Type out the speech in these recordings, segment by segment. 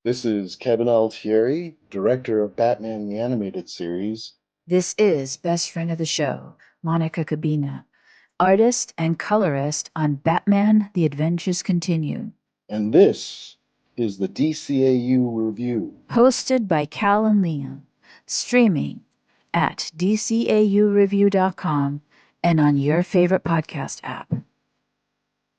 This is Kevin Altieri, director of Batman the Animated Series, This is best friend of the show, Monica Cabina, artist and colorist on Batman The Adventures Continue, and this is the DCAU Review. hosted by Cal and Liam, streaming at dcaureview.com and on your favorite podcast app.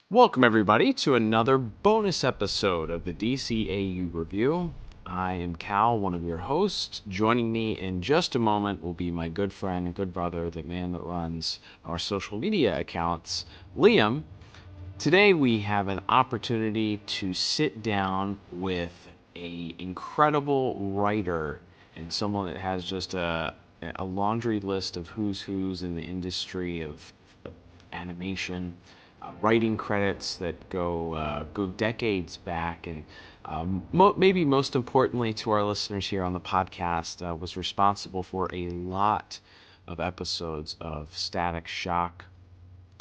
Welcome, everybody, to another bonus episode of the DCAU Review. I am Cal, one of your hosts. Joining me in just a moment will be my good friend and good brother, the man that runs our social media accounts, Liam. Today we have an opportunity to sit down with an incredible writer and someone that has just a laundry list of who's in the industry of animation, writing credits that go decades back, and maybe most importantly to our listeners here on the podcast, was responsible for a lot of episodes of Static Shock,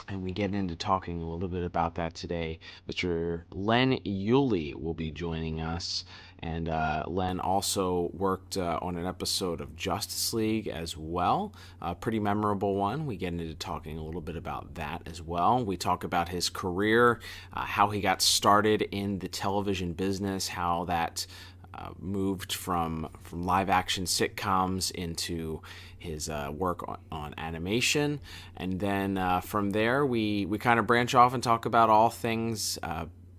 and we get into talking a little bit about that today. Mr. Len Uhley will be joining us, and Len also worked on an episode of Justice League as well, a pretty memorable one. We get into talking a little bit about that as well. We talk about his career, how he got started in the television business, how that moved from live action sitcoms into his work on animation, and then from there we kind of branch off and talk about all things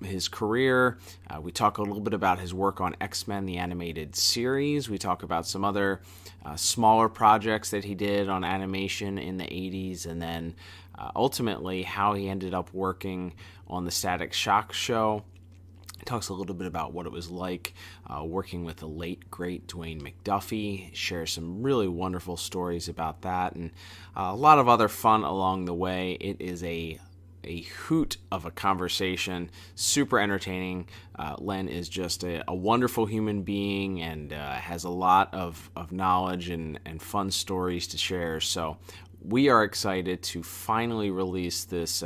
his career. We talk a little bit about his work on X-Men the animated series. We talk about some other smaller projects that he did on animation in the 80s, and then ultimately how he ended up working on the Static Shock show. He talks a little bit about what it was like working with the late, great Dwayne McDuffie, shares some really wonderful stories about that, and a lot of other fun along the way. It is a hoot of a conversation, super entertaining. Len is just a wonderful human being and has a lot of knowledge and fun stories to share. So we are excited to finally release this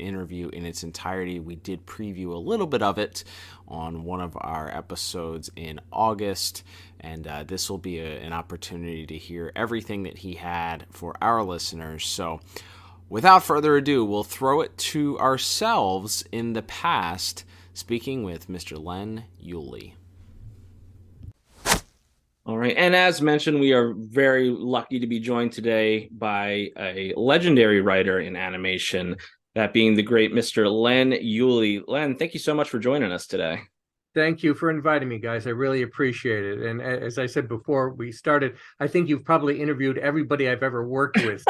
interview in its entirety. We did preview a little bit of it on one of our episodes in August, and this will be an opportunity to hear everything that he had for our listeners. So without further ado, we'll throw it to ourselves in the past, speaking with Mr. Len Uhley. All right. And as mentioned, we are very lucky to be joined today by a legendary writer in animation, that being the great Mr. Len Uhley. Len, thank you so much for joining us today. Thank you for inviting me, guys. I really appreciate it. And as I said before we started, I think you've probably interviewed everybody I've ever worked with.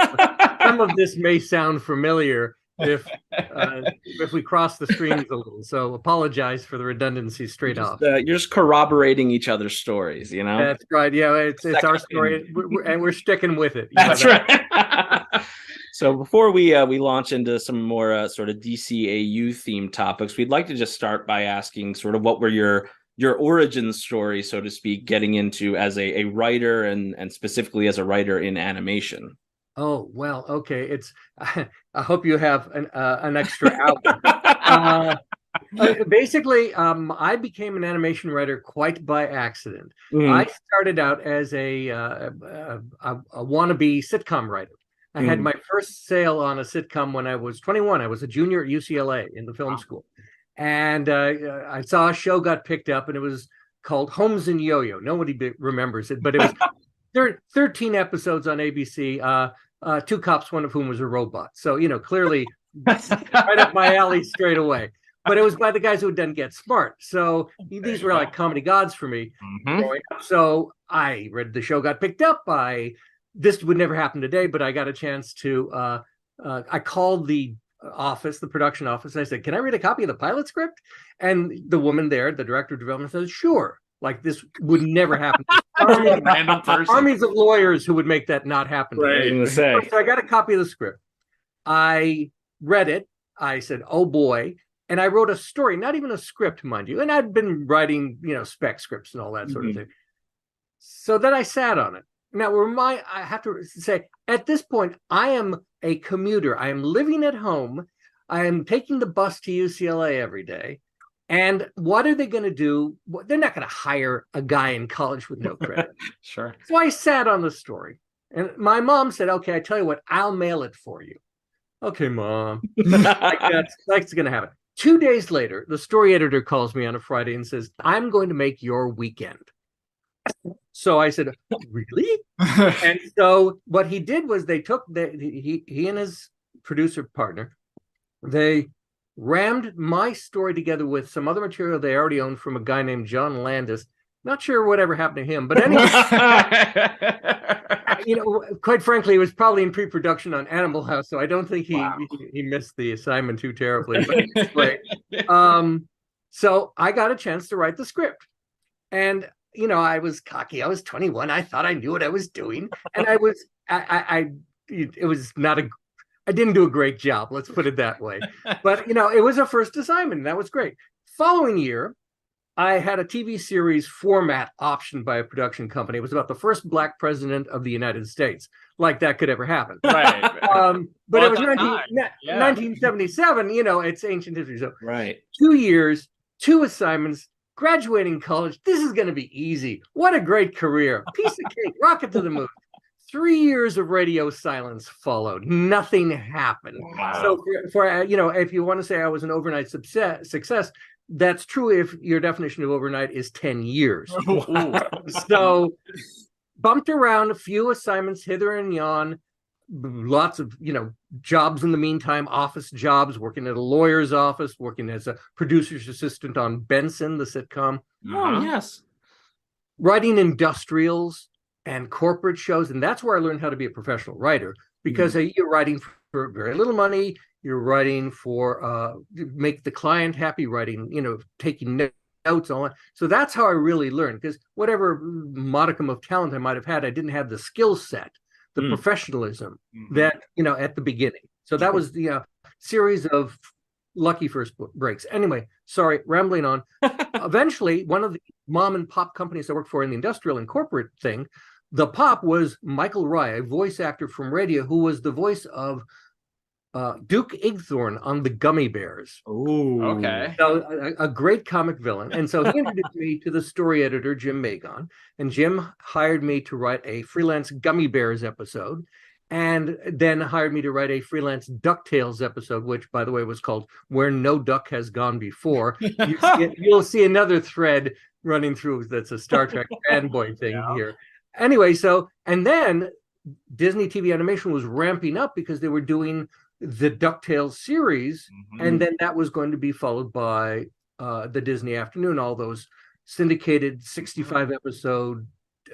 Some of this may sound familiar if we cross the streams a little. So apologize for the redundancy straight off. You're just corroborating each other's stories, you know? That's right. Yeah, it's our story, and we're sticking with it. That's right. So before we launch into some more sort of DCAU themed topics, we'd like to just start by asking sort of what were your origin story, so to speak, getting into as a writer and specifically as a writer in animation. Oh, well, okay. I hope you have an extra hour. Basically, I became an animation writer quite by accident. I started out as a wannabe sitcom writer. I had my first sale on a sitcom when I was 21. I was a junior at UCLA in the film school. And I saw a show got picked up, and it was called Holmes and Yo-Yo. Nobody remembers it, but it was 13 episodes on ABC, two cops, one of whom was a robot. So, clearly right up my alley straight away. But it was by the guys who had done Get Smart. So these were like comedy gods for me growing up. So I read the show got picked up. This would never happen today, but I got a chance to, I called the office, the production office, and I said, can I read a copy of the pilot script? And the woman there, the director of development, said, sure. Like this would never happen. Armies of lawyers who would make that not happen. Right. So I got a copy of the script. I read it. I said, oh boy. And I wrote a story, not even a script, mind you. And I'd been writing, spec scripts and all that sort of thing. So then I sat on it. Now, I have to say, at this point, I am a commuter. I am living at home. I am taking the bus to UCLA every day. And what are they going to do? They're not going to hire a guy in college with no credit. Sure. So I sat on the story. And my mom said, okay, I tell you what, I'll mail it for you. Okay, Mom. That's going to happen. 2 days later, the story editor calls me on a Friday and says, I'm going to make your weekend. So I said, really? And so what he did was he and his producer partner, they rammed my story together with some other material they already owned from a guy named John Landis. Not sure whatever happened to him, but anyway, quite frankly, it was probably in pre-production on Animal House, so I don't think he missed the assignment too terribly. But anyway, so I got a chance to write the script, and I was cocky. I was 21. I thought I knew what I was doing, and I didn't do a great job. Let's put it that way. But it was a first assignment. And that was great. Following year, I had a TV series format optioned by a production company. It was about the first Black president of the United States. Like that could ever happen. Right. But it was 1977. It's ancient history. So right. 2 years, 2 assignments, graduating college. This is going to be easy. What a great career. Piece of cake. Rocket to the moon. 3 years of radio silence followed. Nothing happened. Wow. So for if you want to say I was an overnight success, that's true if your definition of overnight is 10 years. Wow. So bumped around, a few assignments hither and yon, lots of jobs in the meantime, office jobs, working at a lawyer's office, working as a producer's assistant on Benson, the sitcom. Oh, yes. Writing industrials and corporate shows. And that's where I learned how to be a professional writer, because you're writing for very little money. You're writing for make the client happy, writing, taking notes, all that. So that's how I really learned, because whatever modicum of talent I might have had, I didn't have the skill set, the professionalism that, at the beginning. So that was the series of lucky first breaks. Anyway, sorry, rambling on. Eventually, one of the mom and pop companies I worked for in the industrial and corporate thing, the pop was Michael Rye, a voice actor from radio who was the voice of Duke Igthorn on the Gummy Bears. Oh, okay. So a great comic villain. And so he introduced me to the story editor, Jim Magon. And Jim hired me to write a freelance Gummy Bears episode, and then hired me to write a freelance DuckTales episode, which, by the way, was called Where No Duck Has Gone Before. You'll see another thread running through that's a Star Trek fanboy thing here. Anyway, and then Disney TV Animation was ramping up because they were doing the DuckTales series, and then that was going to be followed by the Disney Afternoon, all those syndicated 65 episode,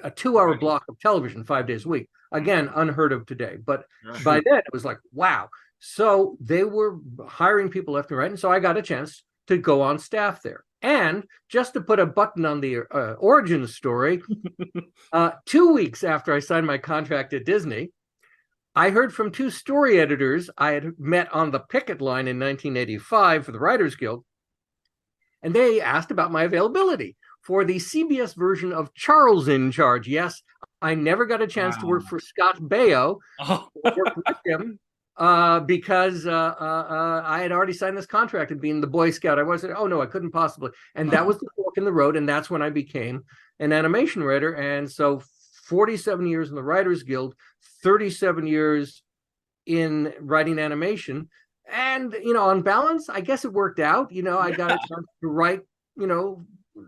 a 2-hour block of television 5 days a week. Again, unheard of today. But by then it was like, wow. So they were hiring people left and right. And so I got a chance to go on staff there. And just to put a button on the origin story, 2 weeks after I signed my contract at Disney, I heard from 2 story editors I had met on the picket line in 1985 for the Writers Guild, and they asked about my availability for the CBS version of Charles in Charge. Yes, I never got a chance to work for Scott Baio, work with him, because I had already signed this contract and being the Boy Scout. I wasn't, oh no, I couldn't possibly. And that was the fork in the road, and that's when I became an animation writer. And so 47 years in the Writers Guild, 37 years in writing animation. And, on balance, I guess it worked out. I got a chance to write,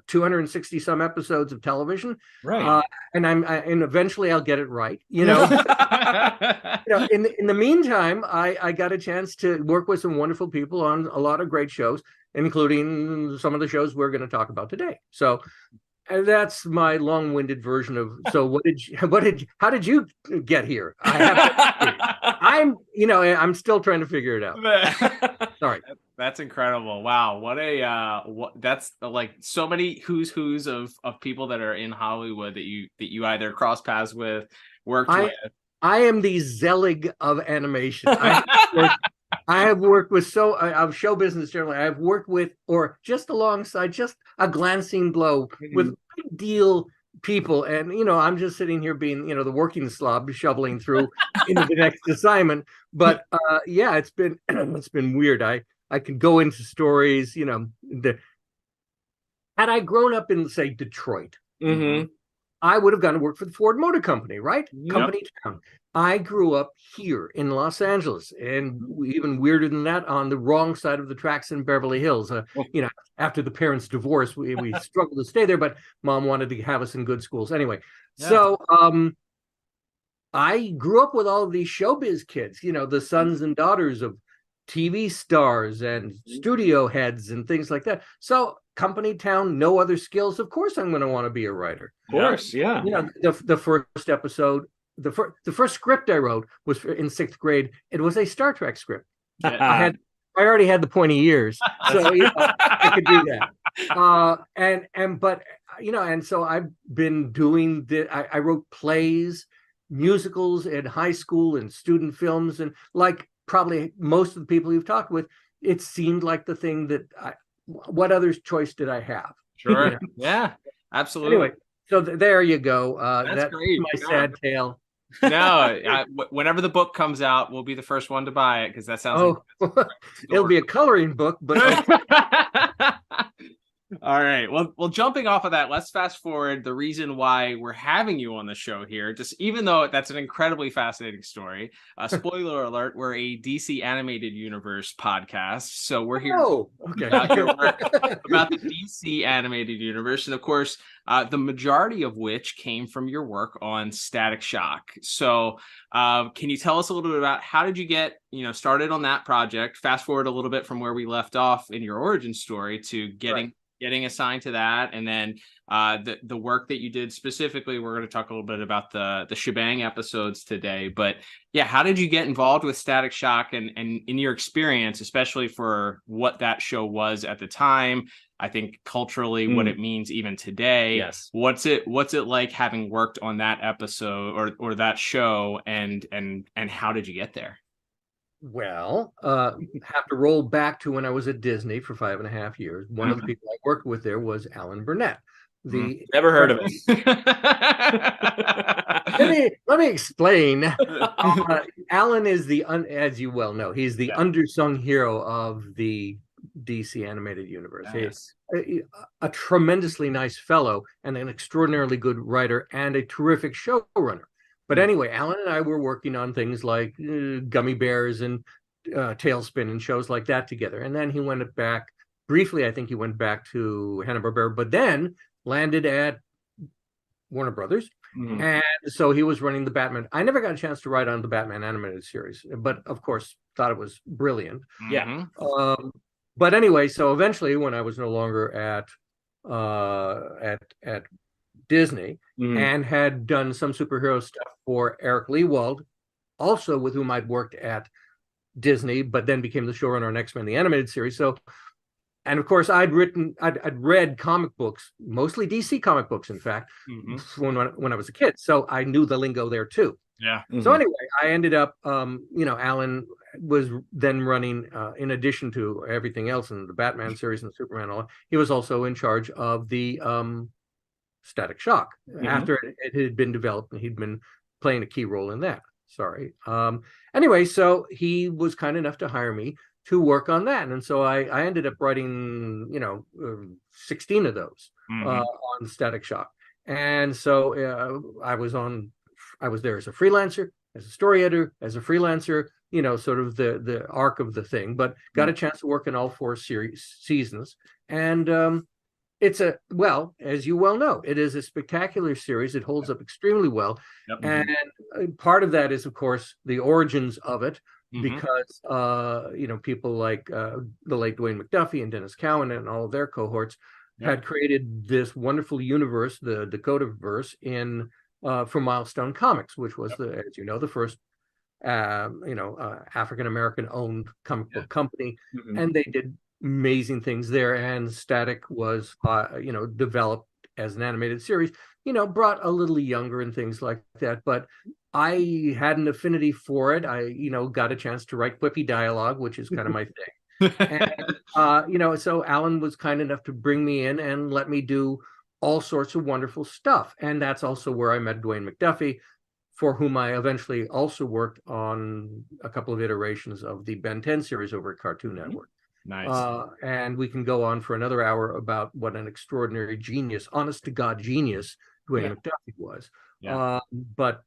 260 some episodes of television. Right. And eventually I'll get it right. In the meantime, I got a chance to work with some wonderful people on a lot of great shows, including some of the shows we're going to talk about today. So and that's my long-winded version of. So how did you get here? I'm still trying to figure it out. Sorry. That's incredible. Wow. That's like so many who's of people that are in Hollywood that you either cross paths with, worked with. I am the Zelig of animation. I have worked with of show business generally. I've worked with, or just alongside, just a glancing blow with big deal people, and I'm just sitting here being the working slob shoveling through into the next assignment. But it's been it's been weird. I can go into stories, Had I grown up in, say, Detroit, Mm-hmm. I would have gone to work for the Ford Motor Company, right? Yep. Company town. I grew up here in Los Angeles, and even weirder than that, on the wrong side of the tracks in Beverly Hills. After the parents' divorce, we struggled to stay there, but Mom wanted to have us in good schools anyway. Yeah. So I grew up with all of these showbiz kids, the sons and daughters of TV stars and studio heads and things like that. So company town, no other skills. Of course, I'm going to want to be a writer. Of course, yeah. The first episode, the first script I wrote was in 6th grade. It was a Star Trek script. I already had the pointy ears, so I could do that. And so I've been doing I wrote plays, musicals in high school and student films, and like probably most of the people you've talked with, it seemed like the thing that what other choice did I have? Sure. Yeah, absolutely. Anyway, so there you go. That's great. My sad tale. No, whenever the book comes out, we'll be the first one to buy it, because that sounds like it'll be a coloring book, but all right. Well, jumping off of that, let's fast forward. The reason why we're having you on the show here, just even though that's an incredibly fascinating story, spoiler alert, we're a DC Animated Universe podcast. So we're here about your work about the DC Animated Universe. And of course, the majority of which came from your work on Static Shock. So can you tell us a little bit about how did you get started on that project? Fast forward a little bit from where we left off in your origin story to getting assigned to that, and then the work that you did specifically. We're going to talk a little bit about the shebang episodes today, but yeah, how did you get involved with Static Shock, and in your experience, especially for what that show was at the time, I think culturally what it means even today. Yes. What's it like having worked on that episode or that show, and how did you get there? Well, have to roll back to when I was at Disney for 5.5 years. One of the people I worked with there was Alan Burnett. Never heard of it. Let me explain. Alan is as you well know, he's the undersung hero of the DC Animated Universe. Yes. He's a tremendously nice fellow and an extraordinarily good writer and a terrific showrunner. But anyway, Alan and I were working on things like Gummy Bears and Tailspin and shows like that together. And then he went back briefly. I think he went back to Hanna-Barbera, but then landed at Warner Brothers. Mm-hmm. And so he was running the Batman. I never got a chance to write on the Batman animated series, but of course thought it was brilliant. Yeah. But anyway, so eventually when I was no longer at Disney and had done some superhero stuff for Eric Lewald, also with whom I'd worked at Disney, but then became the showrunner on X-Men the Animated Series. So, and of course, I'd read comic books, mostly DC comic books, in fact, when I was a kid. So I knew the lingo there too. Yeah. So anyway, I ended up, Alan was then running, in addition to everything else in the Batman series and the Superman, all he was also in charge of the Static Shock after it had been developed, and he'd been playing a key role in that. Anyway, so he was kind enough to hire me to work on that, and so I ended up writing 16 of those on Static Shock. And so I was there as a freelancer, as a story editor, as a freelancer, sort of the arc of the thing, but got a chance to work in all 4 seasons. And it's as you well know, it is a spectacular series. It holds up extremely well. Yep. And part of that is, of course, the origins of it, because people like the late Dwayne McDuffie and Dennis Cowan and all of their cohorts had created this wonderful universe, the Dakota-verse, for Milestone Comics, which was the first African-American owned comic book company, and they did amazing things there. And Static was developed as an animated series, brought a little younger and things like that, but I had an affinity for it. I got a chance to write quippy dialogue, which is kind of my thing. And so Alan was kind enough to bring me in and let me do all sorts of wonderful stuff. And that's also where I met Dwayne McDuffie, for whom I eventually also worked on a couple of iterations of the Ben 10 series over at Cartoon Network. Nice. And we can go on for another hour about what an extraordinary genius, honest to God genius, Dwayne McDuffie was. Yeah. But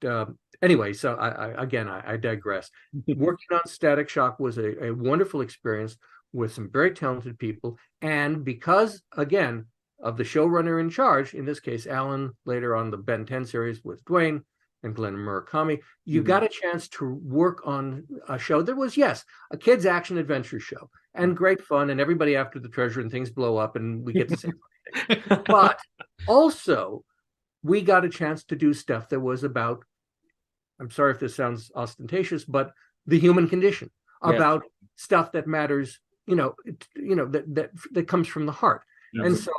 anyway, so I digress. Working on Static Shock was a wonderful experience with some very talented people. And because, again, of the showrunner in charge, in this case, Alan, later on the Ben 10 series with Dwayne and Glenn Murakami, you got a chance to work on a show that was, yes, a kids' action adventure show and great fun, and everybody after the treasure and things blow up and we get to say things. But also, we got a chance to do stuff that was about, I'm sorry if this sounds ostentatious, but the human condition, about stuff that matters, that comes from the heart. And so,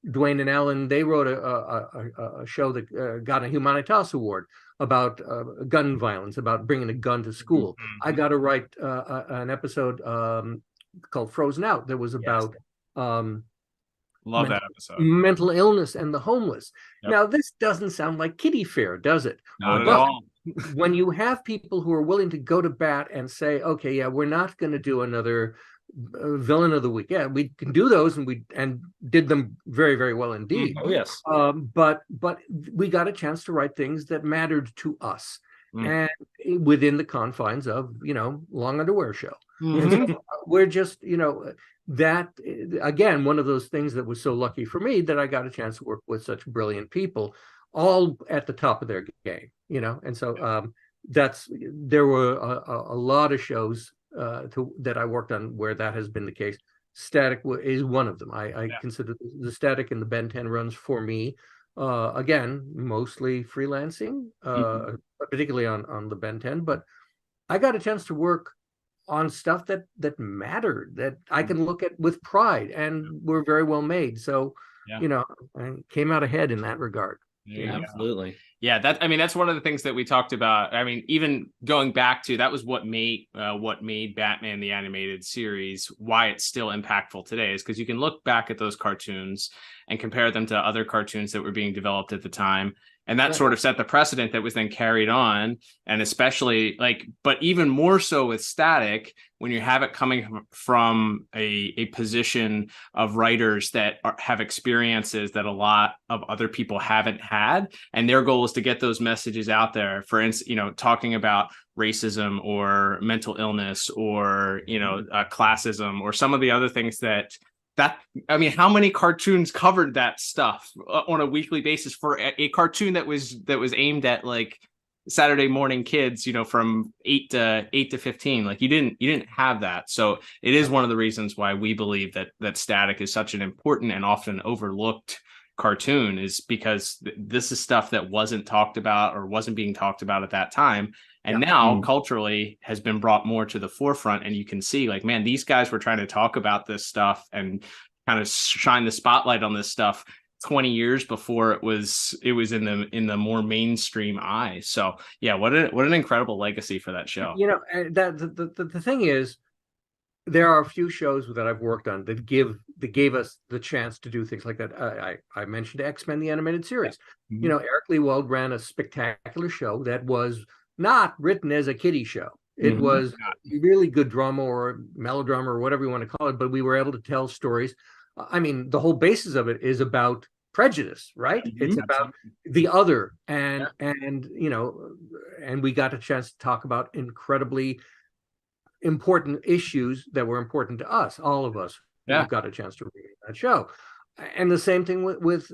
Dwayne and Alan, they wrote a show that got a Humanitas Award about gun violence, about bringing a gun to school. I got to write an episode called Frozen Out that was about Love that episode. Mental illness and the homeless. Now, this doesn't sound like kiddie fare, does it? Not at all. When you have people who are willing to go to bat and say, okay, yeah, we're not going to do another villain of the week. Yeah, we can do those, and we did them very, very well indeed. Oh, yes. But we got a chance to write things that mattered to us, and within the confines of Long Underwear Show. And so we're just that, again, one of those things that was so lucky for me that I got a chance to work with such brilliant people, all at the top of their game. And so there were a lot of shows that I worked on where that has been the case. Static is one of them. I consider the Static and the Ben 10 runs for me, again, mostly freelancing, particularly on the Ben 10, but I got a chance to work on stuff that mattered, that I can look at with pride, and were very well made. So, I came out ahead in that regard. Absolutely. Yeah, that's one of the things that we talked about. I mean, even going back to that was what made Batman the Animated Series, why it's still impactful today, is because you can look back at those cartoons and compare them to other cartoons that were being developed at the time. And that sort of set the precedent that was then carried on. And especially but even more so with Static, when you have it coming from a position of writers that have experiences that a lot of other people haven't had. And their goal is to get those messages out there. For instance, talking about racism or mental illness or, classism or some of the other things how many cartoons covered that stuff on a weekly basis for a cartoon that was aimed at Saturday morning kids, from 8 to 15. You didn't have that. So it is one of the reasons why we believe that Static is such an important and often overlooked cartoon, is because this is stuff that wasn't talked about or wasn't being talked about at that time. And now culturally has been brought more to the forefront, and you can see man, these guys were trying to talk about this stuff and kind of shine the spotlight on this stuff 20 years before it was in the more mainstream eye. So yeah, what an incredible legacy for that show. The thing is, there are a few shows that I've worked on that gave us the chance to do things like that. I mentioned X-Men the Animated Series. Eric Lewald ran a spectacular show that was not written as a kiddie show. It was really good drama or melodrama or whatever you want to call it, but we were able to tell stories. I mean, the whole basis of it is about prejudice, right? It's about the other, and we got a chance to talk about incredibly important issues that were important to us, all of us. Who got a chance to read that show. And the same thing with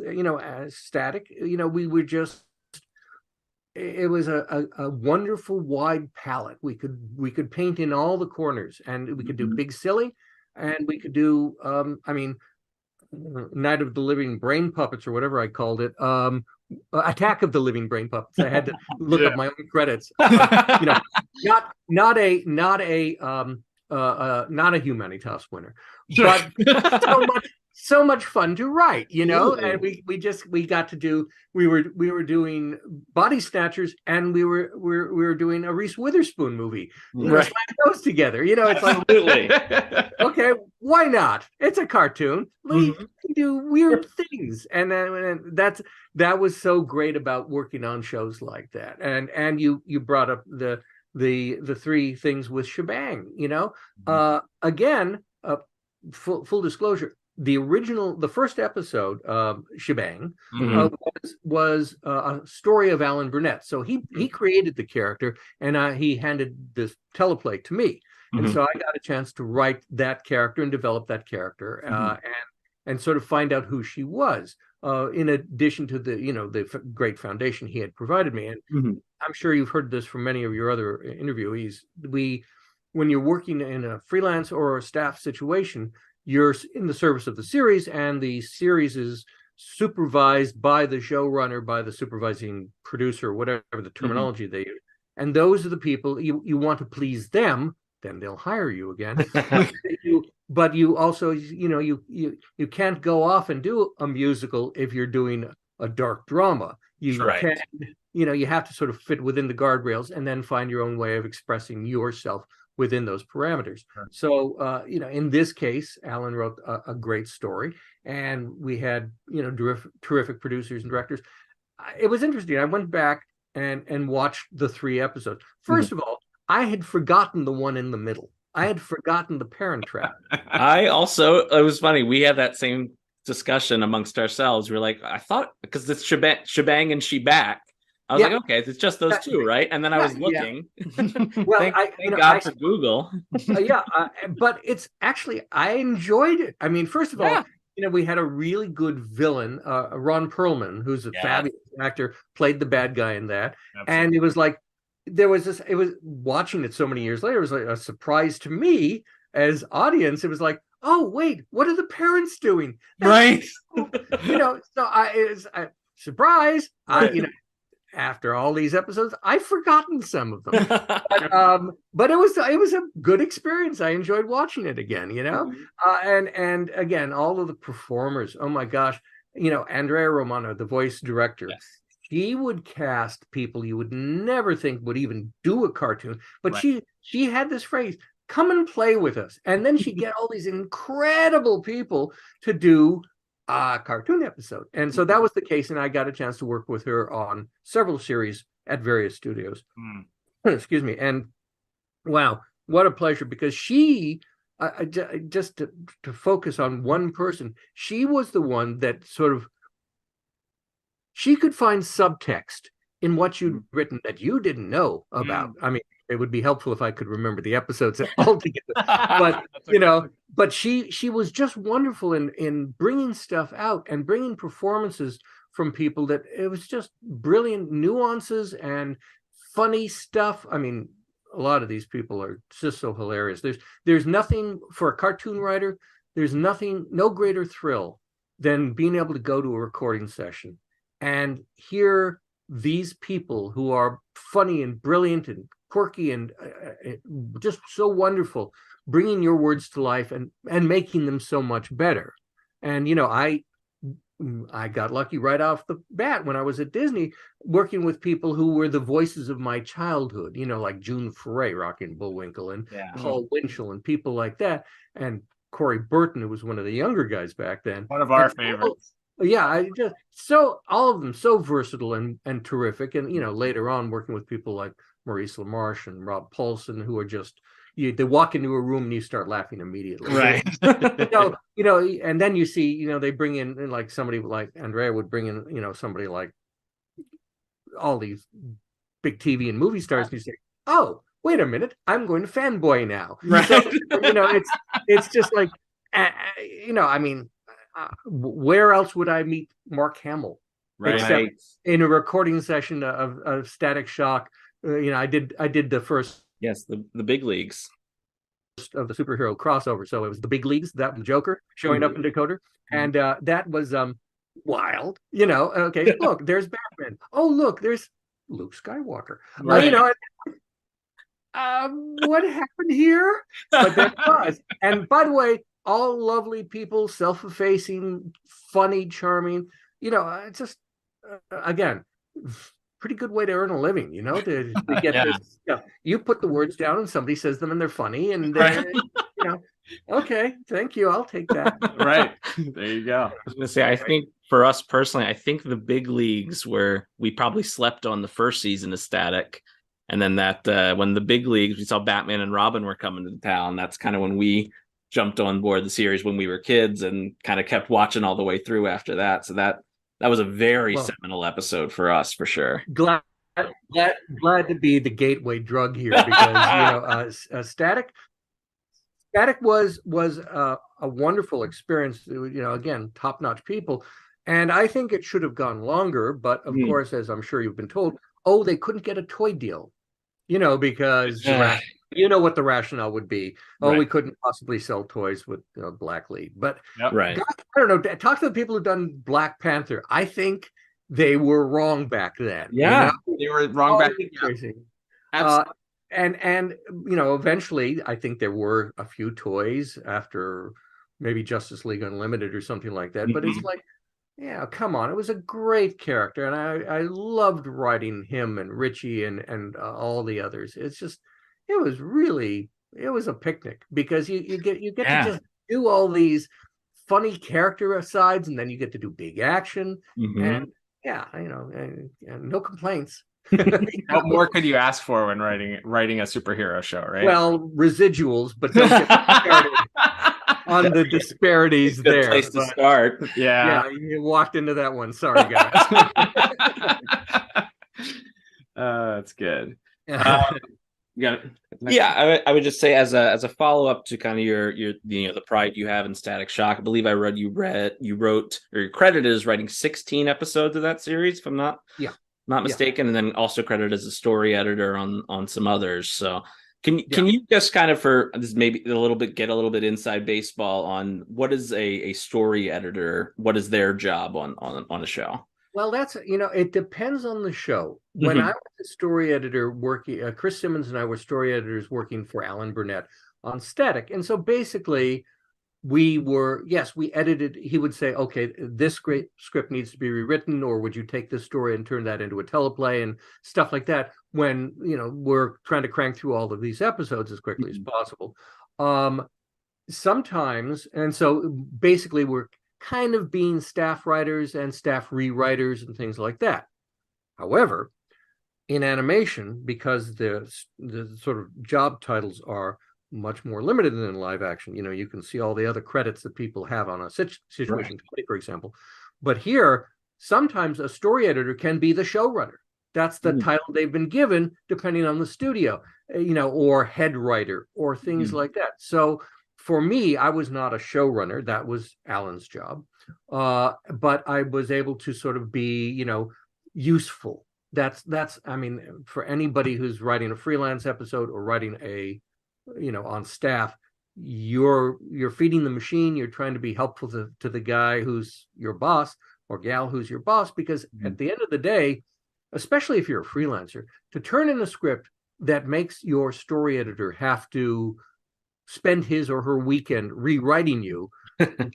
Static. We were just, it was a wonderful wide palette. We could paint in all the corners, and we could do big silly, and we could do Night of the Living Brain Puppets, or whatever I called it, Attack of the Living Brain Puppets. I had to look up my own credits. Not a Humanitas winner, but so much fun to write, and we got to do, we were doing Body Snatchers, and we were doing a Reese Witherspoon movie, right? Those together, it's like, okay, why not? It's a cartoon. We can do weird things, and that was so great about working on shows like that. And you brought up the three things with Shebang, again, full disclosure, the first episode, Shebang, was a story of Alan Burnett. So he created the character, and he handed this teleplay to me. And so I got a chance to write that character and develop that character, and sort of find out who she was, in addition to the great foundation he had provided me. And I'm sure you've heard this from many of your other interviewees. When you're working in a freelance or a staff situation, you're in the service of the series, and the series is supervised by the showrunner, by the supervising producer, whatever the terminology they use. And those are the people you want to please them, then they'll hire you again. But you also, you can't go off and do a musical if you're doing a dark drama. You can't, you have to sort of fit within the guardrails and then find your own way of expressing yourself within those parameters. So, in this case, Alan wrote a great story, and we had, terrific producers and directors. It was interesting. I went back and watched the 3 episodes. First of all, I had forgotten the one in the middle. I had forgotten the Parent Trap. It was funny. We had that same discussion amongst ourselves. We're like, I thought, because it's Shebang and She Back. I was like, okay, it's just those two, right? And then I was looking. Well, thank God for Google. But it's actually, I enjoyed it. I mean, first of all, we had a really good villain, Ron Perlman, who's a fabulous actor, played the bad guy in that. Absolutely. And it was like, it was watching it so many years later, it was like a surprise to me as audience. It was like, oh, wait, what are the parents doing? Right. So surprise. After all these episodes, I've forgotten some of them. But it was a good experience. I enjoyed watching it again, and again, all of the performers. Oh my gosh, Andrea Romano, the voice director. Yes. She would cast people you would never think would even do a cartoon, but she had this phrase, "Come and play with us," and then she'd get all these incredible people to do a cartoon episode. And so that was the case, and I got a chance to work with her on several series at various studios. Excuse me. And wow, what a pleasure, because she, just to focus on one person, she was the one that sort of, she could find subtext in what you'd written that you didn't know about. I mean, it would be helpful if I could remember the episodes altogether. But but she was just wonderful in bringing stuff out and bringing performances from people that it was just brilliant nuances and funny stuff. I mean, a lot of these people are just so hilarious. There's nothing for a cartoon writer. There's no greater thrill than being able to go to a recording session and hear these people who are funny and brilliant and quirky and just so wonderful, bringing your words to life and making them so much better. And I got lucky right off the bat when I was at Disney, working with people who were the voices of my childhood, like June Foray, Rockin' Bullwinkle, and Paul Winchell, and people like that, and Corey Burton, who was one of the younger guys back then, one of our favorites. All of them so versatile and terrific. And later on working with people like Maurice LaMarche and Rob Paulson, who are just, they walk into a room and you start laughing immediately, right? And then you see, they bring in like somebody like Andrea would bring in, somebody like all these big TV and movie stars, and you say, oh, wait a minute, I'm going to fanboy now, right? So, it's just like, I mean, where else would I meet Mark Hamill, except in a recording session of Static Shock? I did the first, the big leagues of the superhero crossover. So it was the big leagues, that was Joker showing up in Decoder, and that was wild. Okay, look, there's Batman. Oh, look, there's Luke Skywalker. Right. What happened here? But there was. And by the way, all lovely people, self-effacing, funny, charming. It's just again, pretty good way to earn a living. To get this. You put the words down, and somebody says them, and they're funny, and okay, thank you, I'll take that. Right, there you go. I was gonna say, I think for us personally, I think the big leagues where we probably slept on the first season of Static. And then that when the big leagues, we saw Batman and Robin were coming to town. That's kind of when we jumped on board the series when we were kids and kind of kept watching all the way through after that. So that was a very seminal episode for us, for sure. Glad to be the gateway drug here, because Static was a wonderful experience. Again, top-notch people, and I think it should have gone longer. But of course, as I'm sure you've been told, they couldn't get a toy deal, because what the rationale would be. We couldn't possibly sell toys with Black Lead. But right, God, I don't know. Talk to the people who've done Black Panther. I think they were wrong back then. Yeah, they were wrong back then. And eventually, I think there were a few toys after maybe Justice League Unlimited or something like that. But it's like, yeah, come on. It was a great character, and I loved writing him and Richie and all the others. It's just, it was a picnic, because you get to just do all these funny character asides, and then you get to do big action, and no complaints. What more could you ask for when writing a superhero show, right? Well, residuals, but don't get started on the disparities good there. Place to start. Yeah, you walked into that one. Sorry, guys. That's good. I would just say, as a follow-up to kind of your the pride you have in Static Shock, I believe I read you wrote, or you're credited as writing 16 episodes of that series, if I'm not mistaken, and then also credited as a story editor on some others. So can you just kind of, for this maybe get a little bit inside baseball on what is a story editor, what is their job on a show? Well, that's, it depends on the show. When I was a story editor working, Chris Simmons and I were story editors working for Alan Burnett on Static. And so basically we edited, he would say, okay, this great script needs to be rewritten, or would you take this story and turn that into a teleplay and stuff like that, when, we're trying to crank through all of these episodes as quickly as possible. Sometimes, and so basically we're kind of being staff writers and staff rewriters and things like that. However, in animation, because the sort of job titles are much more limited than in live action, you can see all the other credits that people have on a Situation 20, for example. But here, sometimes a story editor can be the showrunner. That's the title they've been given, depending on the studio, or head writer, or things like that. So for me, I was not a showrunner. That was Alan's job. But I was able to sort of be, useful. That's I mean, for anybody who's writing a freelance episode or writing on staff, you're feeding the machine. You're trying to be helpful to the guy who's your boss, or gal who's your boss, because at the end of the day, especially if you're a freelancer, to turn in a script that makes your story editor have to spend his or her weekend rewriting you,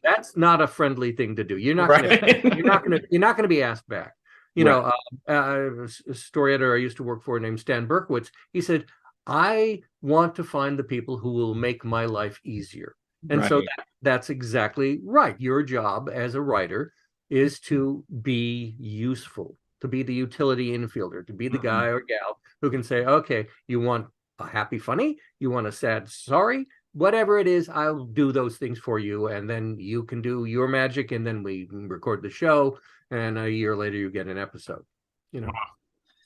that's not a friendly thing to do. You're not going to be asked back. A story editor I used to work for named Stan Berkowitz, he said, I want to find the people who will make my life easier. And so that's exactly right. Your job as a writer is to be useful, to be the utility infielder, to be the guy or gal who can say, okay, you want a happy funny, you want a sad sorry, whatever it is, I'll do those things for you, and then you can do your magic, and then we record the show, and a year later you get an episode.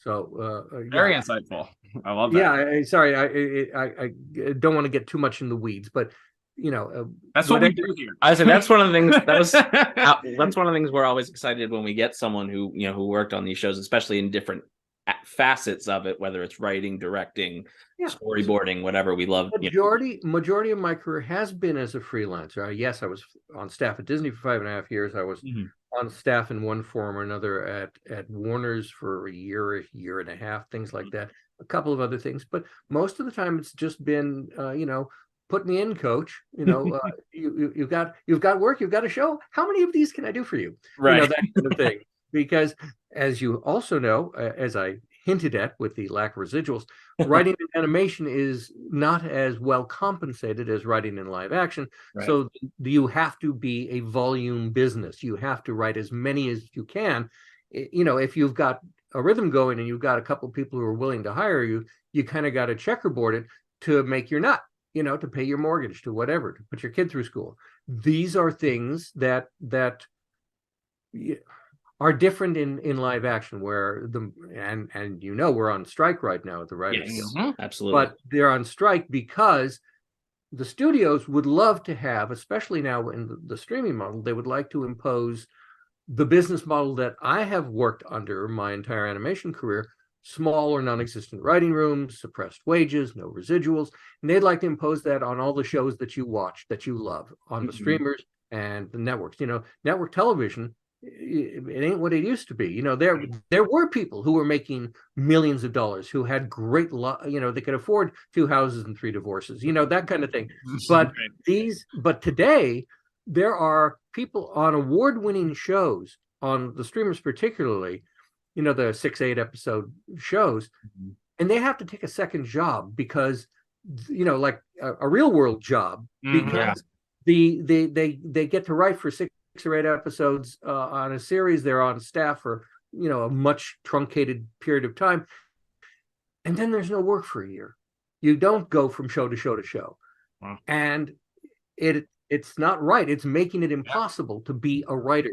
So very insightful. I love that. Yeah, sorry, I don't want to get too much in the weeds, but that's what we do here. I said that's one of the things that's one of the things we're always excited when we get someone who worked on these shows, especially in different facets of it, whether it's writing, directing, storyboarding, whatever. We love majority of my career has been as a freelancer. Yes, I was on staff at Disney for 5.5 years. I was on staff in one form or another at Warner's for a year and a half, things like that, a couple of other things, but most of the time it's just been put me in, coach. You've got work, you've got a show, how many of these can I do for you? That kind of thing. Because as you also know, as I hinted at with the lack of residuals, writing in animation is not as well compensated as writing in live action. So you have to be a volume business. You have to write as many as you can. If you've got a rhythm going and you've got a couple of people who are willing to hire you, you kind of got to checkerboard it to make your nut. to pay your mortgage, to whatever, to put your kid through school. These are things that are different in live action, where and we're on strike right now at the Writers Guild. Absolutely. But they're on strike because the studios would love to have, especially now in the streaming model, they would like to impose the business model that I have worked under my entire animation career: small or non-existent writing rooms, suppressed wages, no residuals. And they'd like to impose that on all the shows that you watch, that you love, on the streamers and the networks. Network television, it ain't what it used to be. There were people who were making millions of dollars, who had great, they could afford 2 houses and 3 divorces, that kind of thing. But but today there are people on award-winning shows on the streamers, particularly, the 6-8 episode shows, and they have to take a second job because, like a real world job, because they get to write for 6 or 8 episodes on a series. They're on staff for a much truncated period of time, and then there's no work for a year. You don't go from show to show to show. And it's not right. It's making it impossible to be a writer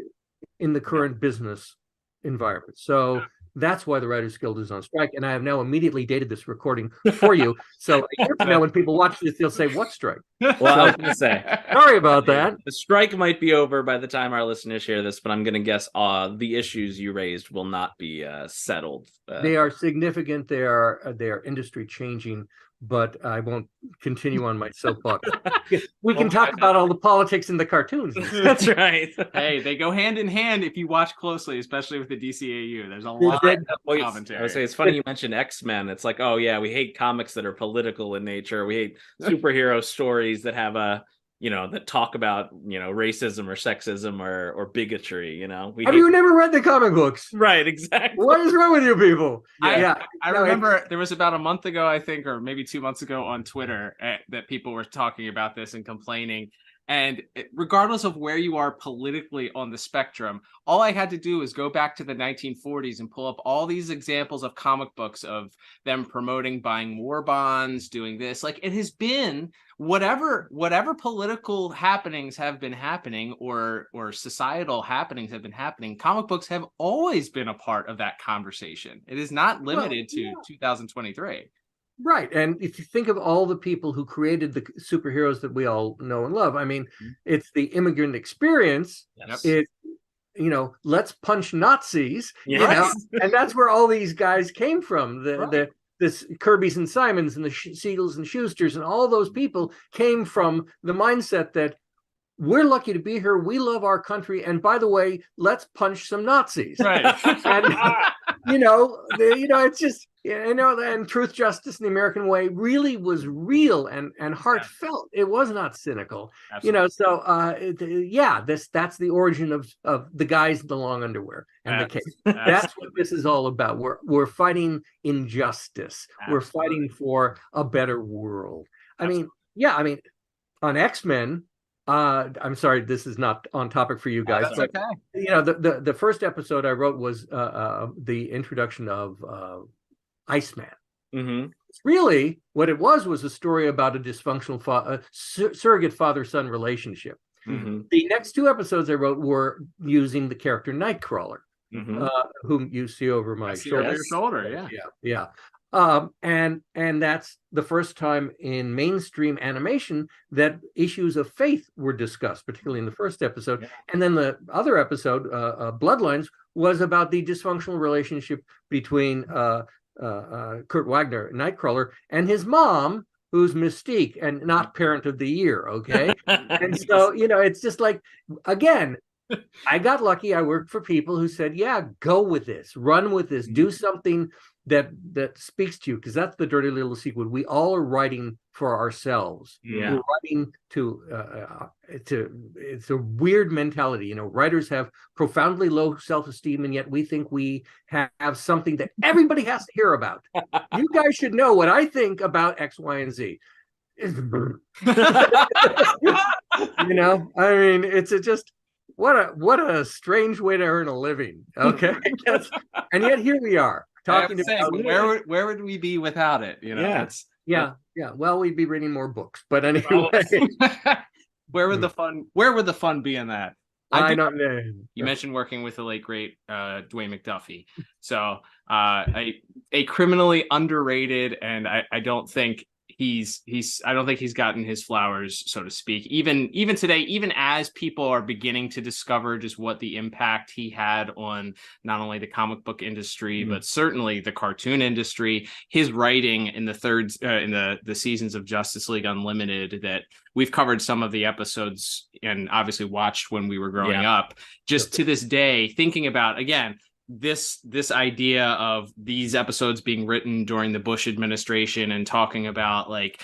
in the current business environment. So that's why the Writers Guild is on strike. And I have now immediately dated this recording for you. So a year from now, when people watch this, they'll say, "What strike?" Well, I was going to say, sorry about that. The strike might be over by the time our listeners hear this, but I'm going to guess the issues you raised will not be settled. They are significant. They are industry changing. But I won't continue on my soapbox. We can talk about all the politics in the cartoons. That's right. Hey, they go hand in hand if you watch closely, especially with the DCAU. There's a lot of commentary. I would say it's funny you mentioned X-Men. It's like, oh yeah, we hate comics that are political in nature. We hate superhero stories that have that talk about, racism or sexism or bigotry, Have you never read the comic books? Right, exactly. What is wrong with you people? I remember there was about a month ago, I think, or maybe 2 months ago on Twitter that people were talking about this and complaining. And regardless of where you are politically on the spectrum, all I had to do was go back to the 1940s and pull up all these examples of comic books of them promoting buying war bonds, doing this. Like, it has been whatever political happenings have been happening or societal happenings have been happening. Comic books have always been a part of that conversation. It is not limited to 2023. Right. And if you think of all the people who created the superheroes that we all know and love, I mean, it's the immigrant experience. Yes. It's, let's punch Nazis, and that's where all these guys came from. This Kirby's and Simons and the Siegels and Schusters and all those people came from the mindset that we're lucky to be here. We love our country. And by the way, let's punch some Nazis. Right. And, it's just, and truth, justice, and the American way really was real and heartfelt. It was not cynical. Absolutely. That's the origin of the guys in the long underwear and the cape. That's what this is all about. We're fighting injustice. Absolutely. We're fighting for a better world. Absolutely. On X-Men, I'm sorry, this is not on topic for you guys. That's but, okay. The first episode I wrote was the introduction of Iceman. Mm-hmm. Really, what it was a story about a dysfunctional surrogate father-son relationship. Mm-hmm. The next 2 episodes I wrote were using the character Nightcrawler, whom you see over my shoulder. Over your shoulder, yeah. And that's the first time in mainstream animation that issues of faith were discussed, particularly in the first episode. Yeah. And then the other episode, Bloodlines, was about the dysfunctional relationship between Kurt Wagner, Nightcrawler, and his mom, who's Mystique and not Parent of the Year, okay? And so, it's just like, again, I got lucky. I worked for people who said, yeah, go with this, run with this, do something that speaks to you, because that's the dirty little secret. We all are writing for ourselves. Yeah. We're writing it's a weird mentality. Writers have profoundly low self-esteem, and yet we think we have something that everybody has to hear about. You guys should know what I think about X, Y, and Z. It's just what a strange way to earn a living. Okay. And yet here we are talking about where would we be without it? Yeah. Yeah. Well, we'd be reading more books, but anyway. Where would the fun be in that? I don't know. You mentioned working with the late great Dwayne McDuffie. So a criminally underrated, and I don't think he's gotten his flowers, so to speak. Even today, even as people are beginning to discover just what the impact he had on not only the comic book industry, but certainly the cartoon industry, his writing in the seasons of Justice League Unlimited that we've covered some of the episodes and obviously watched when we were growing up. Just to this day, thinking about, again, this idea of these episodes being written during the Bush administration and talking about, like,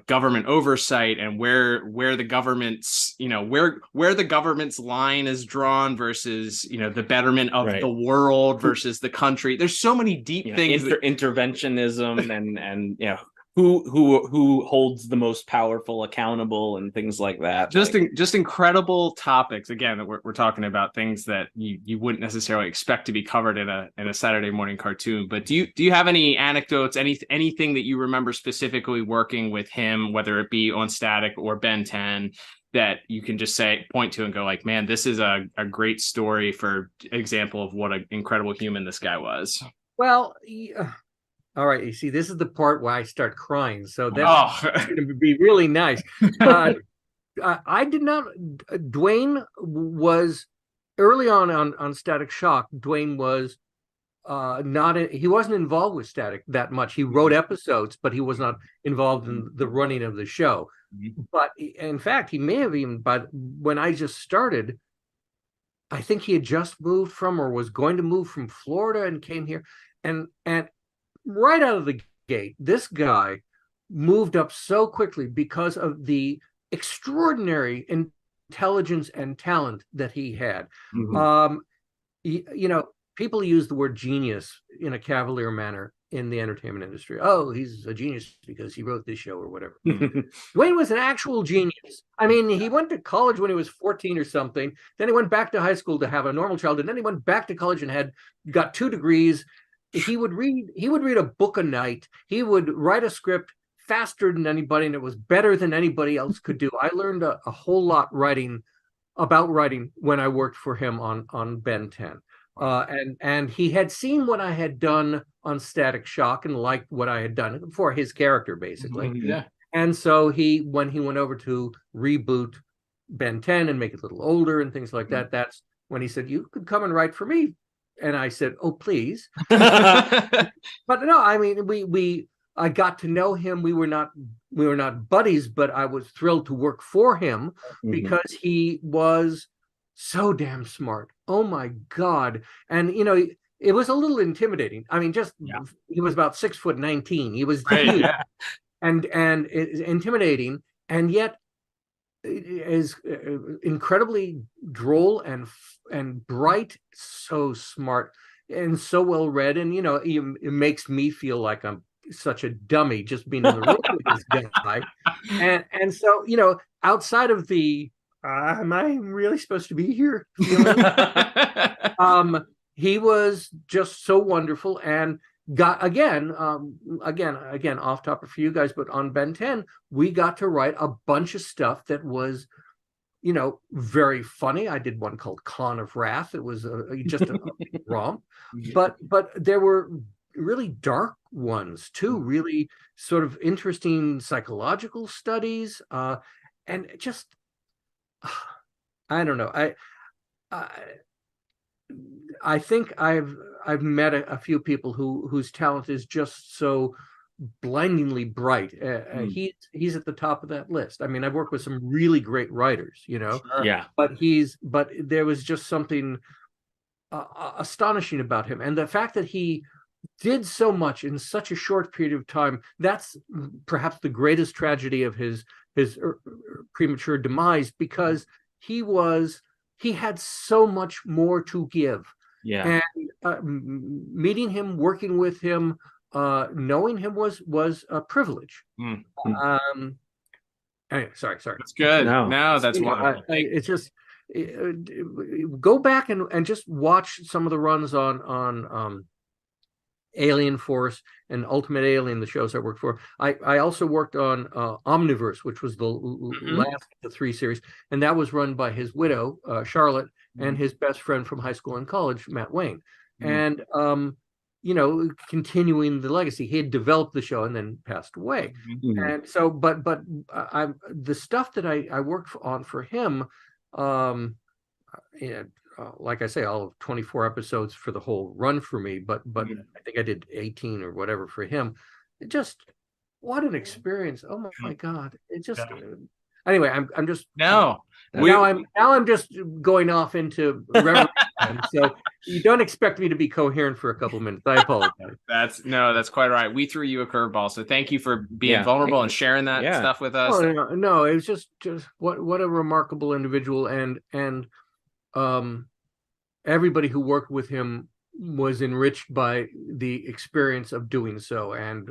government oversight and where the government's, where the government's line is drawn versus, the betterment of the world versus the country. There's so many deep things. Interventionism and who holds the most powerful accountable and things like that. Just incredible topics. Again, we're talking about things that you wouldn't necessarily expect to be covered in a Saturday morning cartoon. But do you have any anecdotes, anything that you remember specifically working with him, whether it be on Static or Ben 10, that you can just point to and go like, man, this is a great story for example of what an incredible human this guy was? Well, all right, you see, this is the part where I start crying, so that's going to be really nice. I did not. Dwayne was early on Static Shock. Dwayne was he wasn't involved with Static that much. He wrote episodes, but he was not involved in the running of the show. But in fact, he may have even. But when I just started, I think he had just moved from, or was going to move from, Florida and came here, and right out of the gate, this guy moved up so quickly because of the extraordinary intelligence and talent that he had. People use the word genius in a cavalier manner in the entertainment industry. Oh, he's a genius because he wrote this show or whatever. Dwayne was an actual genius. I mean, he went to college when he was 14 or something. Then he went back to high school to have a normal childhood. And then he went back to college and got 2 degrees. He would read a book a night. He would write a script faster than anybody, and it was better than anybody else could do. I learned a whole lot about writing when I worked for him on Ben 10. And he had seen what I had done on Static Shock and liked what I had done for his character, basically. And so when he went over to reboot Ben 10 and make it a little older and things like that, that's when he said, "You could come and write for me." And I said, "Oh, please." But no, I mean, I got to know him. We were not buddies, but I was thrilled to work for him because he was so damn smart. Oh my God. And it was a little intimidating. I mean, he was about 6'19". He was huge and intimidating, and yet is incredibly droll and bright, so smart and so well read. And it makes me feel like I'm such a dummy just being in the room with this guy. And so outside of the am I really supposed to be here feeling, he was just so wonderful, and got again off topic for you guys, but on Ben 10 we got to write a bunch of stuff that was very funny. I did one called Con of Wrath. It was just a romp, but there were really dark ones too, really sort of interesting psychological studies, and just I don't know. I think I've met a few people whose talent is just so blindingly bright. He's at the top of that list. I mean, I've worked with some really great writers, Sure. But there was just something astonishing about him, and the fact that he did so much in such a short period of time. That's perhaps the greatest tragedy of his premature demise, because he had so much more to give. And meeting him, working with him, knowing him was a privilege. Anyway, sorry. That's good. No, that's wonderful. It's just go back and just watch some of the runs on Alien Force and Ultimate Alien, the shows I worked for. I also worked on Omniverse, which was the last of the 3 series, and that was run by his widow, Charlotte, and his best friend from high school and college, Matt Wayne. And continuing the legacy. He had developed the show and then passed away. And so, but the stuff that I worked on for him, like I say, all of 24 episodes for the whole run for me, but I think I did 18 or whatever for him. It just, what an experience. Oh my God. It just, anyway, I'm just, now I'm just going off into reverie. So you don't expect me to be coherent for a couple minutes. I apologize. That's quite all right. We threw you a curveball, so thank you for being vulnerable and sharing that stuff with us. No, it was just what a remarkable individual, and everybody who worked with him was enriched by the experience of doing so, and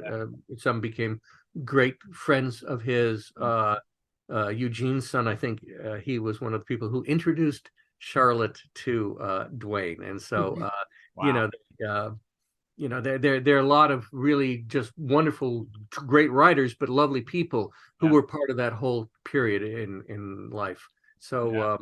some became great friends of his. Eugene's son, I think he was one of the people who introduced Charlotte to Dwayne, and so wow. There are a lot of really just wonderful, great writers, but lovely people who were part of that whole period in life. So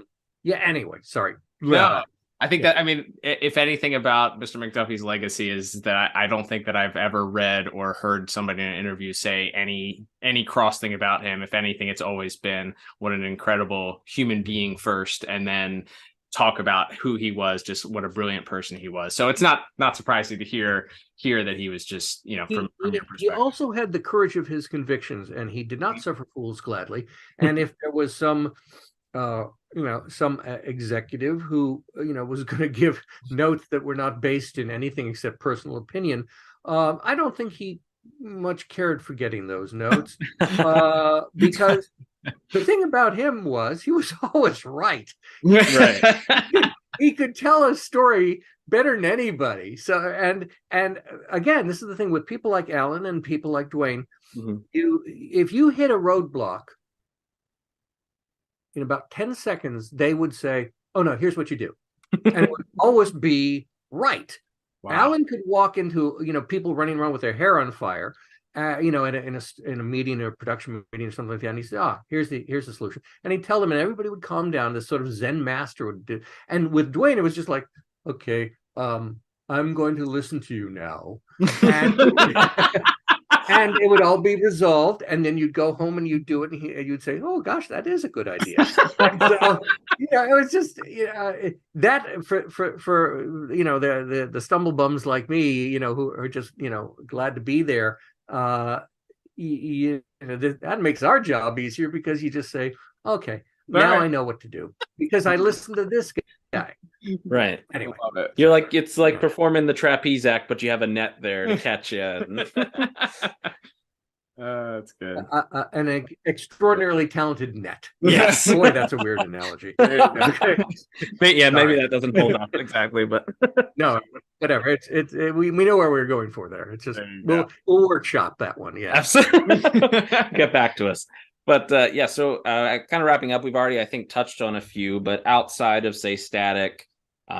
anyway, sorry. No, I think that, I mean, if anything about Mr. McDuffie's legacy is that I don't think that I've ever read or heard somebody in an interview say any cross thing about him. If anything, it's always been what an incredible human being first, and then talk about who he was, just what a brilliant person he was. So it's not surprising to hear that he was just, from your perspective. He also had the courage of his convictions, and he did not suffer fools gladly. And if there was some executive who, was going to give notes that were not based in anything except personal opinion, I don't think he much cared for getting those notes, because the thing about him was he was always right. Right. He could tell a story better than anybody. So, and again, this is the thing with people like Alan and people like Dwayne. If you hit a roadblock, in about 10 seconds, they would say, "Oh no, here's what you do," and it would always be right. Wow. Alan could walk into people running around with their hair on fire, in a meeting or a production meeting or something like that, and he said, here's the solution, and he'd tell them, and everybody would calm down. This sort of Zen master would do. And with Dwayne, it was just like, okay, I'm going to listen to you now, and and it would all be resolved, and then you'd go home and you'd do it, and you'd say, "Oh gosh, that is a good idea." So, it was just that for the stumble bums like me, who are just glad to be there. That makes our job easier, because you just say, "Okay, now I know what to do because I listened to this guy." Right. Anyway, you're like, it's like performing the trapeze act, but you have a net there to catch you. That's good. An extraordinarily talented net. Yes. Boy, that's a weird analogy. Maybe that doesn't hold up exactly, but no, whatever. We know where we're going for there. It's just we'll workshop that one. Yeah, absolutely. Get back to us. But so kind of wrapping up, we've already, I think, touched on a few, but outside of, say, Static,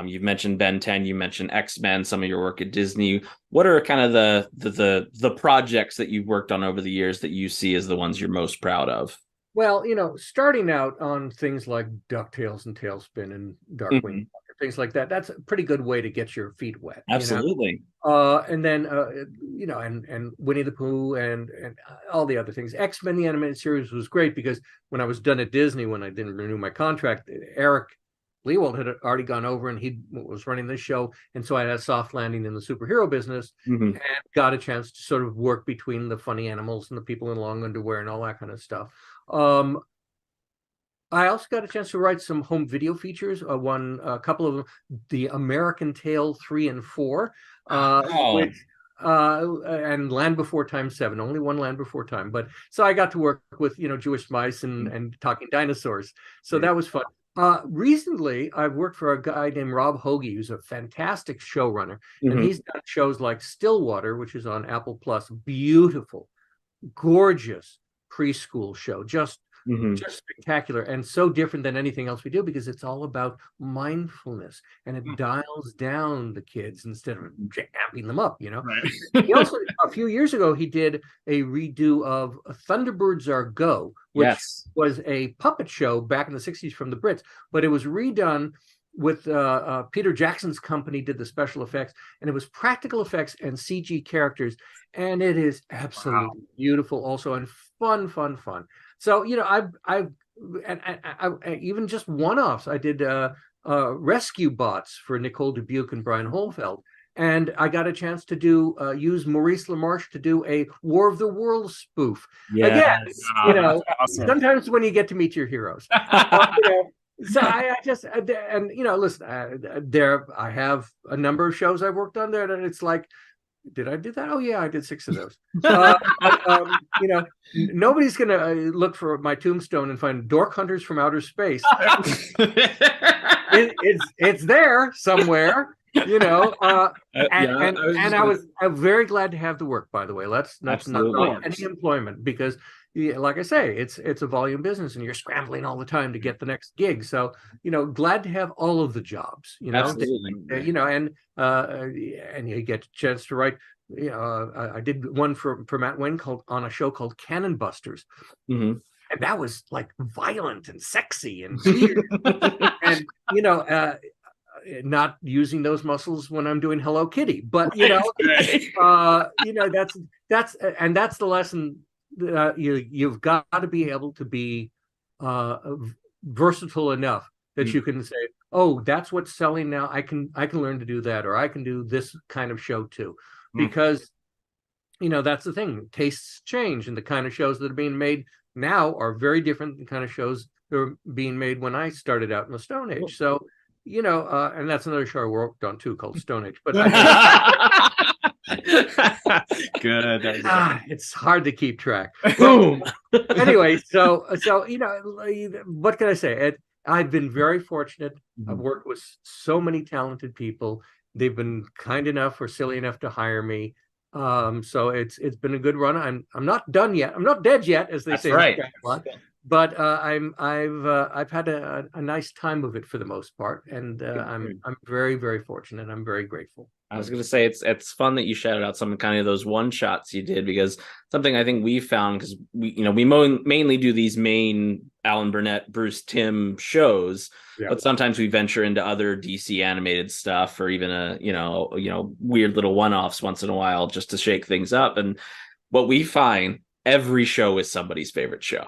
you've mentioned Ben 10, you mentioned X-Men, some of your work at Disney. What are kind of the projects that you've worked on over the years that you see as the ones you're most proud of? Well, starting out on things like DuckTales and Tailspin and Darkwing, things like that, that's a pretty good way to get your feet wet. Absolutely. And then, and Winnie the Pooh and all the other things. X-Men, the animated series, was great because when I was done at Disney, when I didn't renew my contract, Eric Lewald had already gone over and he was running this show. And so I had a soft landing in the superhero business and got a chance to sort of work between the funny animals and the people in long underwear and all that kind of stuff. I also got a chance to write some home video features. A couple of them, The American Tale 3 and 4, which and Land Before Time 7. Only one Land Before Time, but so I got to work with Jewish mice and talking dinosaurs. So that was fun. Recently, I've worked for a guy named Rob Hoagie, who's a fantastic showrunner, and he's done shows like Stillwater, which is on Apple Plus. Beautiful, gorgeous preschool show, just just spectacular and so different than anything else we do, because it's all about mindfulness, and it dials down the kids instead of amping them up, Right. He also, a few years ago, he did a redo of Thunderbirds Are Go, which was a puppet show back in the 60s from the Brits, but it was redone with Peter Jackson's company did the special effects, and it was practical effects and CG characters, and it is absolutely beautiful also, and fun. So, I've even just one-offs. I did rescue bots for Nicole Dubuque and Brian Holfeld, and I got a chance to use Maurice LaMarche to do a War of the Worlds spoof. Again, awesome. sometimes when you get to meet your heroes. So I just, and listen, there I have a number of shows I've worked on there, and it's like, did I do that? Oh yeah, I did 6 of those. Nobody's gonna look for my tombstone and find Dork Hunters from Outer Space. It's there somewhere. I was very glad to have the work, by the way. Let's not any employment, because like I say, it's a volume business, and you're scrambling all the time to get the next gig. So, glad to have all of the jobs, Absolutely. and you get a chance to write. I did one for Matt Wayne on a show called Cannon Busters. And that was like violent and sexy and weird. And, not using those muscles when I'm doing Hello Kitty, but that's the lesson. You've got to be able to be versatile enough that you can say, oh, that's what's selling now. I can learn to do that, or I can do this kind of show too, because that's the thing. Tastes change, and the kind of shows that are being made now are very different than the kind of shows that were being made when I started out in the Stone Age. So, and that's another show I worked on too, called Stone Age. But Good. It's hard to keep track. Boom. Anyway, so what can I say? I've been very fortunate. I've worked with so many talented people. They've been kind enough or silly enough to hire me. So it's been a good run. I'm not done yet. I'm not dead yet, as they say. Right. But I've had a nice time of it for the most part, and I'm very, very fortunate. I'm very grateful. I was going to say it's fun that you shouted out some kind of those one shots you did, because something I think we found, because we mainly do these main Alan Burnett, Bruce Timm shows, but sometimes we venture into other DC animated stuff, or even a weird little one-offs once in a while, just to shake things up. And what we find, every show is somebody's favorite show.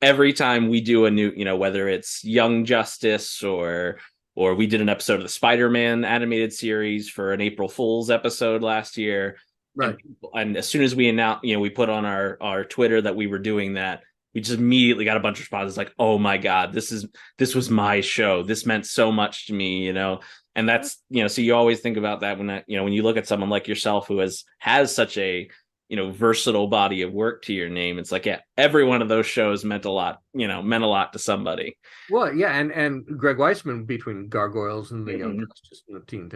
Every time we do a new, whether it's Young Justice or we did an episode of the Spider-Man animated series for an April Fool's episode last year. Right. And as soon as we announced, we put on our Twitter that we were doing that, we just immediately got a bunch of responses like, oh my God, this was my show. This meant so much to me, and that's, so you always think about that when you look at someone like yourself who has such a, versatile body of work to your name. It's like, every one of those shows meant a lot to somebody. Well, yeah. And Greg Weisman, between Gargoyles and the Young Justice and the Teen,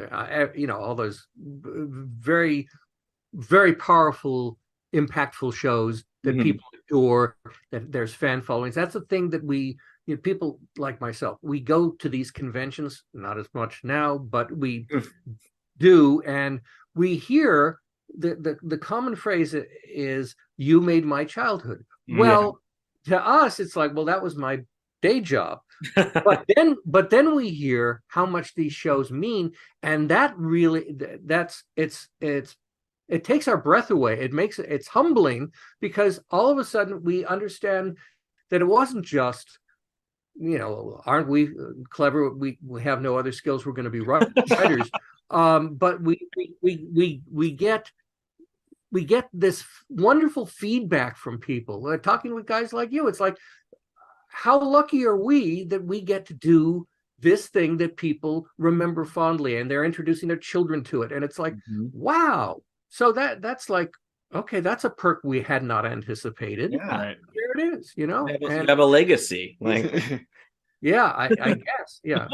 all those very, very powerful, impactful shows that people adore, that there's fan followings. That's the thing that people like myself, we go to these conventions, not as much now, but we do. And we hear the common phrase is, you made my childhood. Well, to us, it's like, well, that was my day job. but then we hear how much these shows mean, and that really, it takes our breath away. It's humbling, because all of a sudden we understand that it wasn't just, aren't we clever? We have no other skills. We're going to be writers. But we get this wonderful feedback from people. Talking with guys like you, it's like, how lucky are we that we get to do this thing that people remember fondly, and they're introducing their children to it. And it's like, wow. So that's like, okay, that's a perk we had not anticipated. Yeah, there it is. You have a legacy. Like, yeah, I guess. Yeah.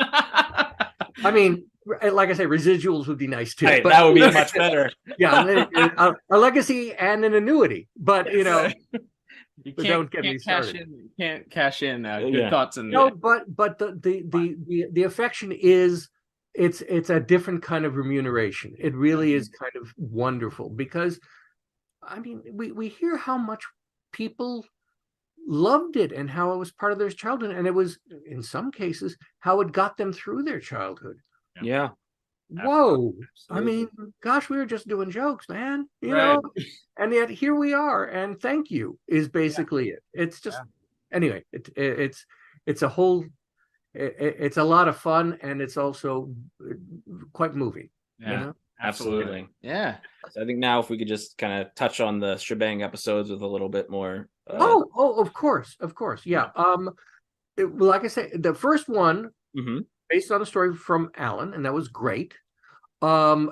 I mean, like I say, residuals would be nice too. Right, but that would be much better. Yeah, a legacy and an annuity. But You But can't, don't get me started. Can't cash in good thoughts in No, but the affection is it's a different kind of remuneration. It really is kind of wonderful because I mean we hear how much people loved it and how it was part of their childhood, and it was in some cases how it got them through their childhood. Yeah. Whoa. Absolutely. I mean, gosh, we were just doing jokes, man. You Right. know, and yet here we are, and thank you is basically it. It's just anyway, it's a whole it's a lot of fun, and it's also quite moving. Yeah. You know? Absolutely. Yeah. So I think now if we could just kind of touch on the shebang episodes with a little bit more. Of course, yeah. Well, like I say, the first one based on a story from Alan, and that was great. And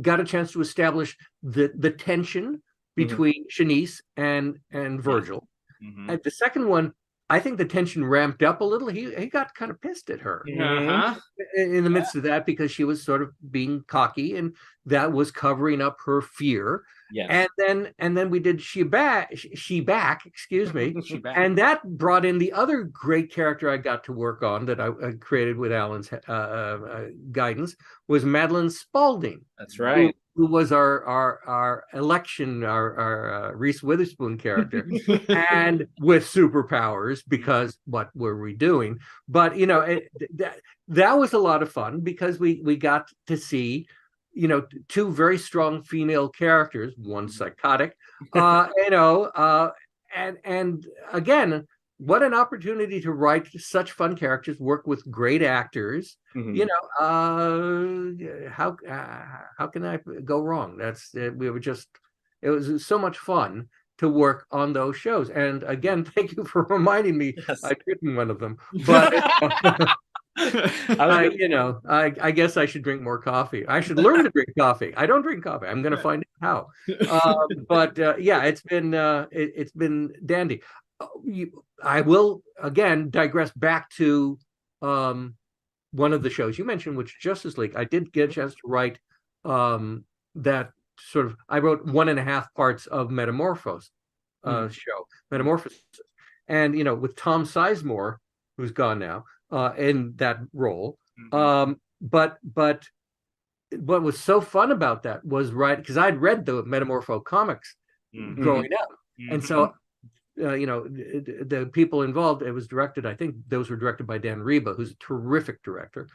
got a chance to establish the tension between Shanice and Virgil. And the second one, I think the tension ramped up a little. He got kind of pissed at her in the midst of that because she was sort of being cocky, and that was covering up her fear. Yes. And then we did she back, excuse me, and that brought in the other great character I got to work on that I created with Alan's guidance was Madeline Spaulding. That's right. Who was our election, our Reese Witherspoon character, and with superpowers, because what were we doing? But you know, that was a lot of fun because we got to see, you know, two very strong female characters, one psychotic, you know, and again, what an opportunity to write such fun characters, work with great actors. You know, how can I go wrong? We were just, it was so much fun to work on those shows. And again, thank you for reminding me. Yes. I've written one of them, but you know, I guess I should drink more coffee. I should learn to drink coffee. I don't drink coffee. I'm going to find out how. But yeah, it's been dandy. I will again digress back to one of the shows you mentioned, which Justice League. I did get a chance to write that sort of. I wrote 1.5 parts of Metamorphosis, and you know, with Tom Sizemore, who's gone now, in that role. But what was so fun about that was because I'd read the Metamorpho comics growing up, and so. You know, the people involved, it was directed, I think those were directed by Dan Reba, who's a terrific director.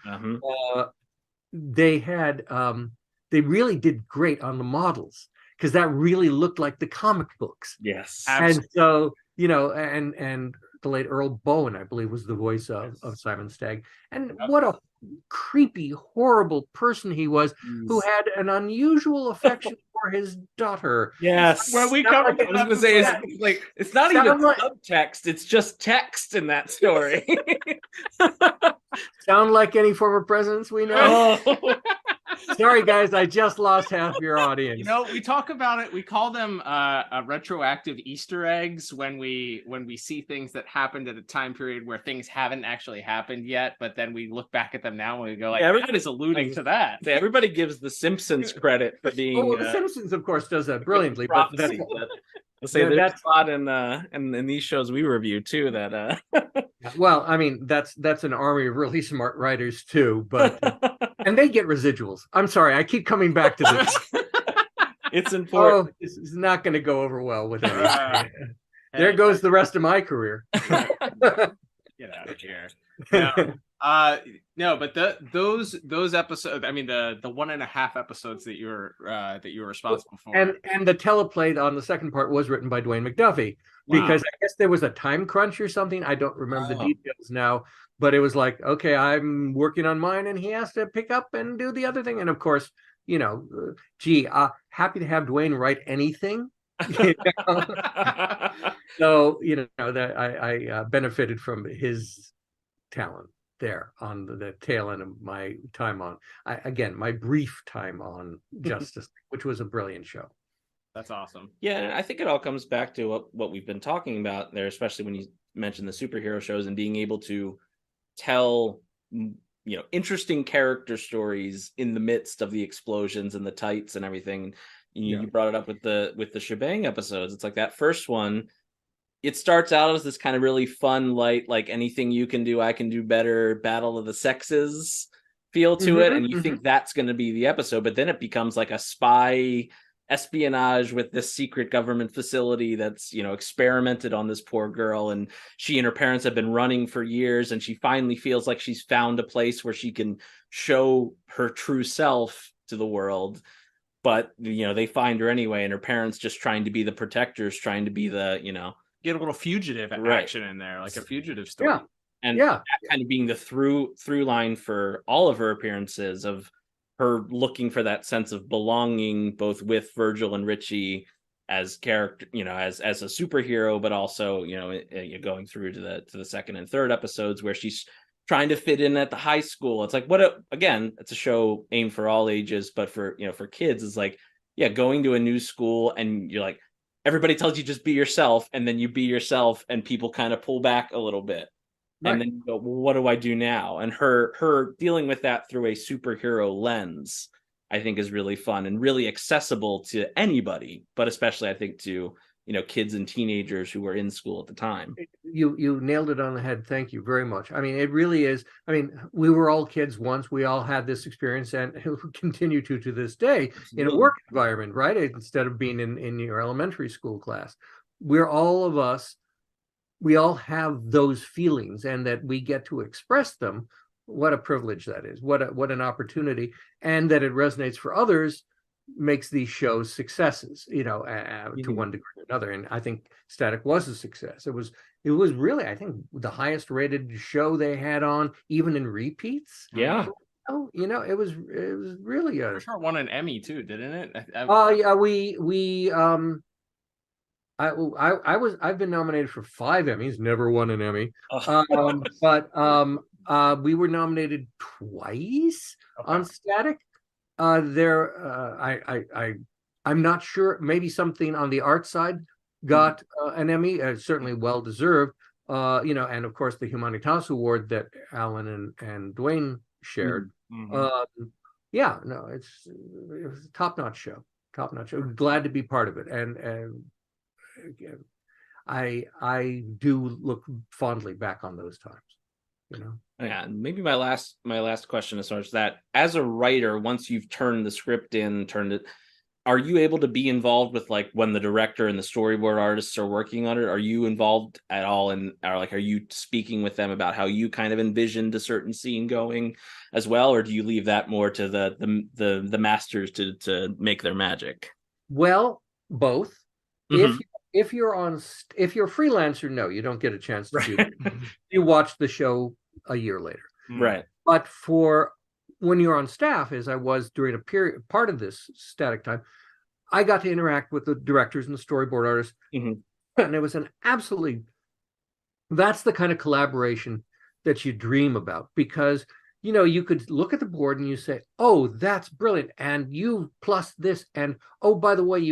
They had they really did great on the models because that really looked like the comic books. Yes. And so, you know, and the late Earl Bowen, I believe, was the voice of Simon Stagg. And what a creepy, horrible person he was, who had an unusual affection for his daughter. Yes. Where we come, I was going to say, it's not even subtext, it's just text in that story. Sound like any former presidents we know? Sorry, guys, I just lost half your audience. You know, we talk about it. We call them retroactive Easter eggs when we see things that happened at a time period where things haven't actually happened yet, but then we look back at them now and we go like, everybody's alluding to that. Everybody gives the Simpsons credit for being. The Simpsons, of course, does that brilliantly. But I'll say there's a lot in these shows we review too that. Well, I mean, that's an army of really smart writers too, but and they get residuals. I'm sorry, I keep coming back to this. It's important. This is not going to go over well with anything. There goes the rest of my career. Get out of here. No, but those episodes. I mean, the 1.5 episodes that you were responsible for, and the teleplay on the second part was written by Dwayne McDuffie, because I guess there was a time crunch or something. I don't remember the details now, but it was like, okay, I'm working on mine, and he has to pick up and do the other thing. And of course, you know, happy to have Dwayne write anything. You know? So you know that I benefited from his talent there on the tail end of my time on my brief time on Justice, which was a brilliant show. That's awesome. Yeah, and I think it all comes back to what we've been talking about there, especially when you mentioned the superhero shows and being able to tell, you know, interesting character stories in the midst of the explosions and the tights and everything. You brought it up with the shebang episodes. It's like that first one, it starts out as this kind of really fun, light, like anything you can do, I can do better, battle of the sexes feel to it. And you think that's going to be the episode, but then it becomes like a spy espionage with this secret government facility that's, experimented on this poor girl. And she and her parents have been running for years. And she finally feels like she's found a place where she can show her true self to the world. But, they find her anyway. And her parents just trying to be the protectors, trying to be the, get a little fugitive action in there, like a fugitive story. Yeah. And that kind of being the through line for all of her appearances, of her looking for that sense of belonging, both with Virgil and Richie as character, as a superhero, but also, going through to the second and third episodes where she's trying to fit in at the high school. It's like, again, it's a show aimed for all ages, but for kids, it's like, going to a new school and you're like, everybody tells you just be yourself, and then you be yourself and people kind of pull back a little bit. Right. And then you go, well, what do I do now? And her dealing with that through a superhero lens, I think, is really fun and really accessible to anybody, but especially I think to, kids and teenagers who were in school at the time. You nailed it on the head. Thank you very much. I mean, it really is. I mean, we were all kids once. We all had this experience and continue to this day. Absolutely. In a work environment, right? Instead of being in your elementary school class. We all have those feelings, and that we get to express them. What a privilege that is. What an opportunity. And that it resonates for others makes these shows successes, to one degree or another. And I think Static was a success. It was really, I think, the highest rated show they had on, even in repeats. Yeah. It was really For sure won an Emmy too, didn't it? I've been nominated for 5 Emmys, never won an Emmy. But we were nominated twice on Static. I'm not sure. Maybe something on the art side got an Emmy, certainly well deserved. And of course the Humanitas Award that Alan and Dwayne shared. It was a top-notch show. Glad to be part of it, and I do look fondly back on those times. Yeah, maybe my last question as far as that, as a writer, once you've turned the script in, are you able to be involved with, like, when the director and the storyboard artists are working on it? Are you involved at all, are you speaking with them about how you kind of envisioned a certain scene going as well, or do you leave that more to the masters to make their magic? Well, both. If you're a freelancer, no, you don't get a chance to do that. You watch the show a year later. Right. But for when you're on staff, as I was during part of this Static time, I got to interact with the directors and the storyboard artists. And it was that's the kind of collaboration that you dream about, because you could look at the board and you say, oh, that's brilliant, and you plus this, and oh, by the way, and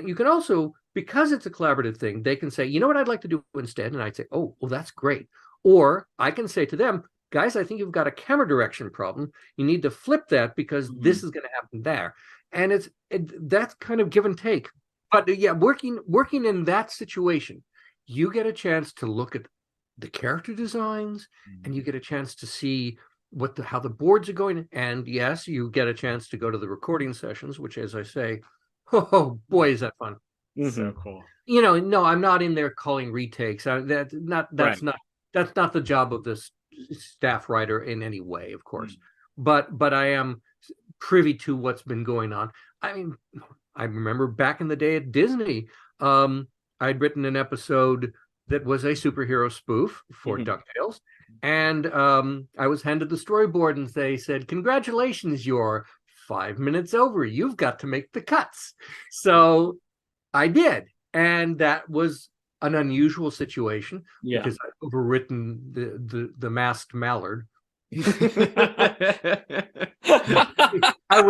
you can also, because it's a collaborative thing, they can say, you know what I'd like to do instead, and I'd say, oh, well, that's great. Or I can say to them, guys, I think you've got a camera direction problem. You need to flip that because this is going to happen there. And that's kind of give and take. But yeah, working in that situation, you get a chance to look at the character designs, and you get a chance to see how the boards are going. And yes, you get a chance to go to the recording sessions, which, as I say, oh boy, is that fun. So cool. No, I'm not in there calling retakes. That's not the job of the staff writer in any way, of course. But I am privy to what's been going on. I mean, I remember back in the day at Disney, I'd written an episode that was a superhero spoof for DuckTales, and I was handed the storyboard, and they said, "Congratulations, you're 5 minutes over. You've got to make the cuts." So I did, and that was an unusual situation because I've overwritten the masked mallard. I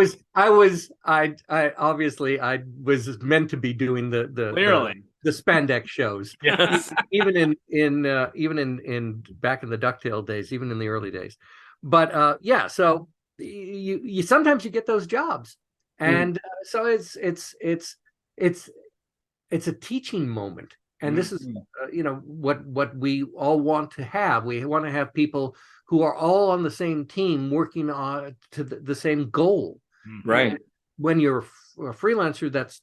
obviously was meant to be doing the spandex shows. Yes. even in back in the DuckTale days, even in the early days. But so you sometimes you get those jobs, and so it's a teaching moment. And this is, what we all want to have. We want to have people who are all on the same team working on to the same goal. Right. And when you're a freelancer, that's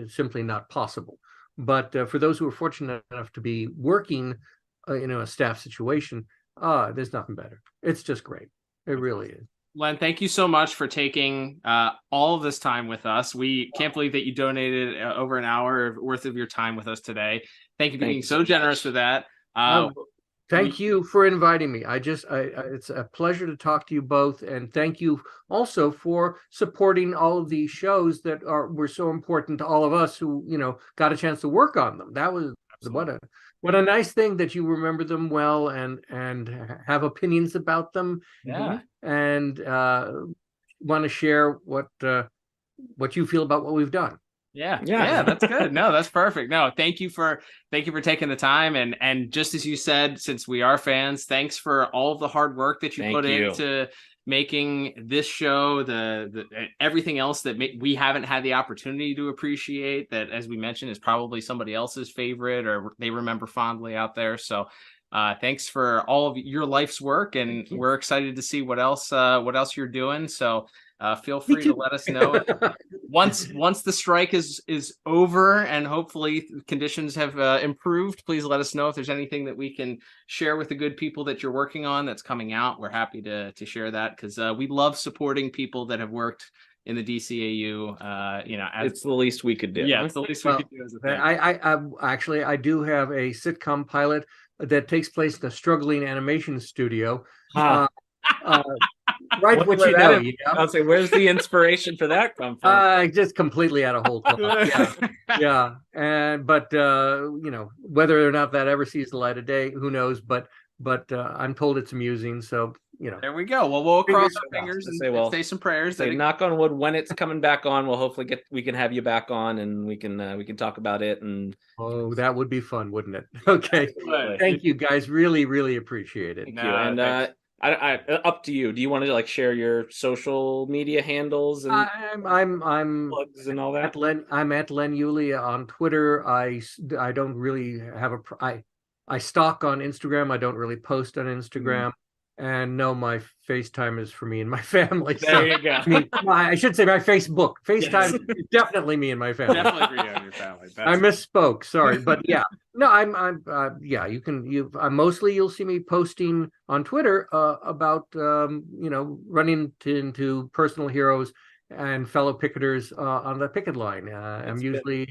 simply not possible. But for those who are fortunate enough to be working, a staff situation, there's nothing better. It's just great. It really is. Len, thank you so much for taking all of this time with us. We can't believe that you donated over an hour worth of your time with us today. Thank you for being so generous with that. Thank you for inviting me. It's a pleasure to talk to you both, and thank you also for supporting all of these shows that were so important to all of us who got a chance to work on them. That was what a nice thing that you remember them well and have opinions about them. Yeah, and want to share what you feel about what we've done. Yeah, that's good. No, that's perfect. No, thank you for taking the time, and just as you said, since we are fans, thanks for all of the hard work that you put into making this show, the everything else that we haven't had the opportunity to appreciate, that, as we mentioned, is probably somebody else's favorite or they remember fondly out there. So thanks for all of your life's work, and we're excited to see what else you're doing. So feel free to let us know once the strike is over and hopefully conditions have improved. Please let us know if there's anything that we can share with the good people that you're working on that's coming out. We're happy to share that, because we love supporting people that have worked in the DCAU. It's the least we could do. Yeah, it's the least we could do as a thing. I do have a sitcom pilot that takes place in a struggling animation studio. Right, what you know. I'll say, where's the inspiration for that come from? Just completely out of whole cloth. Yeah. But whether or not that ever sees the light of day, who knows? But I'm told it's amusing. So there we go. Well, we'll cross our fingers and say some prayers. Knock on wood. When it's coming back on, we'll hopefully we can have you back on, and we can talk about it. And that would be fun, wouldn't it? Okay. Thank you, guys. Really, really appreciate it. Thank you. And I up to you. Do you want to share your social media handles and I'm plugs and all that? I'm at Len Uhley on Twitter. I don't really have I stalk on Instagram. I don't really post on Instagram. And no, my FaceTime is for me and my family. There you go. I should say my Facebook. FaceTime is definitely me and my family. Definitely for you and your family. I misspoke. Sorry, but yeah, no, you can. Mostly you'll see me posting on Twitter about running into personal heroes and fellow picketers on the picket line. I'm usually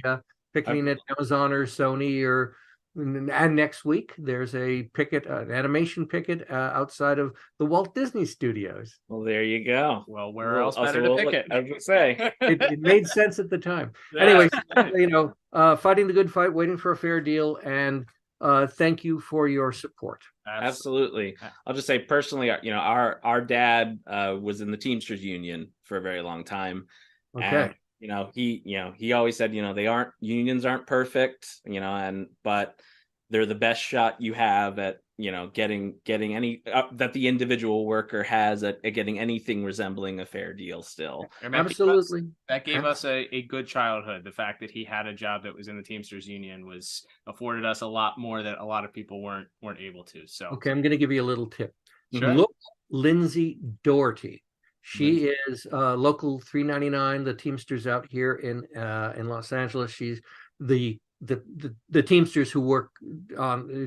picketing at Amazon or Sony and next week there's an animation picket outside of the Walt Disney Studios. Well, there you go. Well, where else better to picket? I was gonna say it made sense at the time. Anyway, fighting the good fight, waiting for a fair deal, and thank you for your support. Absolutely. I'll just say personally, our dad was in the Teamsters Union for a very long time. Okay. And, he always said, unions aren't perfect, but they're the best shot you have at, getting any that the individual worker has at getting anything resembling a fair deal still. Absolutely. That gave us a good childhood. The fact that he had a job that was in the Teamsters Union afforded us a lot more that a lot of people weren't able to. So, okay, I'm going to give you a little tip. Sure. Look, Lindsay Doherty. She is local 399, the Teamsters out here in Los Angeles. She's the Teamsters who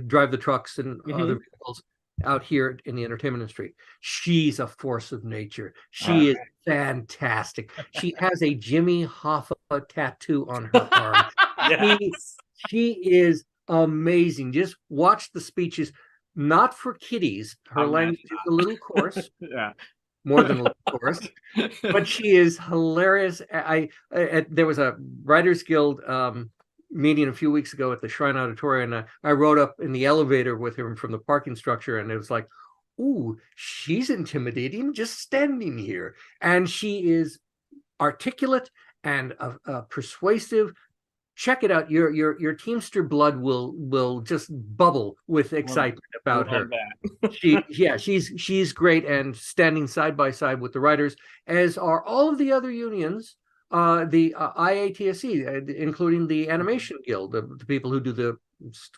drive the trucks and other vehicles out here in the entertainment industry. She's a force of nature. She is fantastic. She has a Jimmy Hoffa tattoo on her arm. Yes. She is amazing. Just watch the speeches. Not for kiddies. Her language is a little coarse. Yeah. More than of course, but she is hilarious. There was a Writers Guild meeting a few weeks ago at the Shrine Auditorium, and I rode up in the elevator with him from the parking structure, and it was like, ooh, she's intimidating just standing here. And she is articulate and persuasive. Check it out. Your Teamster blood will just bubble with excitement about her. She's great, and standing side by side with the writers, as are all of the other unions, the IATSE, including the Animation Guild, the people who do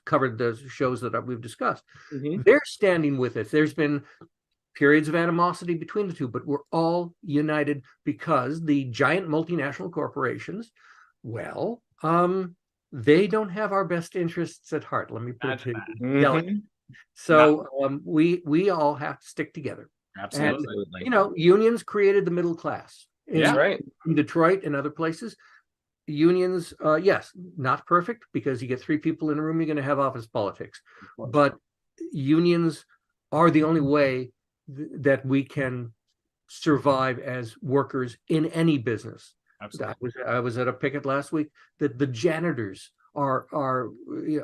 covered the shows that we've discussed. Mhm. They're standing with it. There's been periods of animosity between the two, but we're all united because the giant multinational corporations, well, they don't have our best interests at heart. Let me put it to you. Mhm. So we all have to stick together. Absolutely. And, unions created the middle class. That's right. In Detroit and other places, unions, yes, not perfect, because you get 3 people in a room, you're going to have office politics. But unions are the only way that we can survive as workers in any business. Absolutely. I was at a picket last week that the janitors are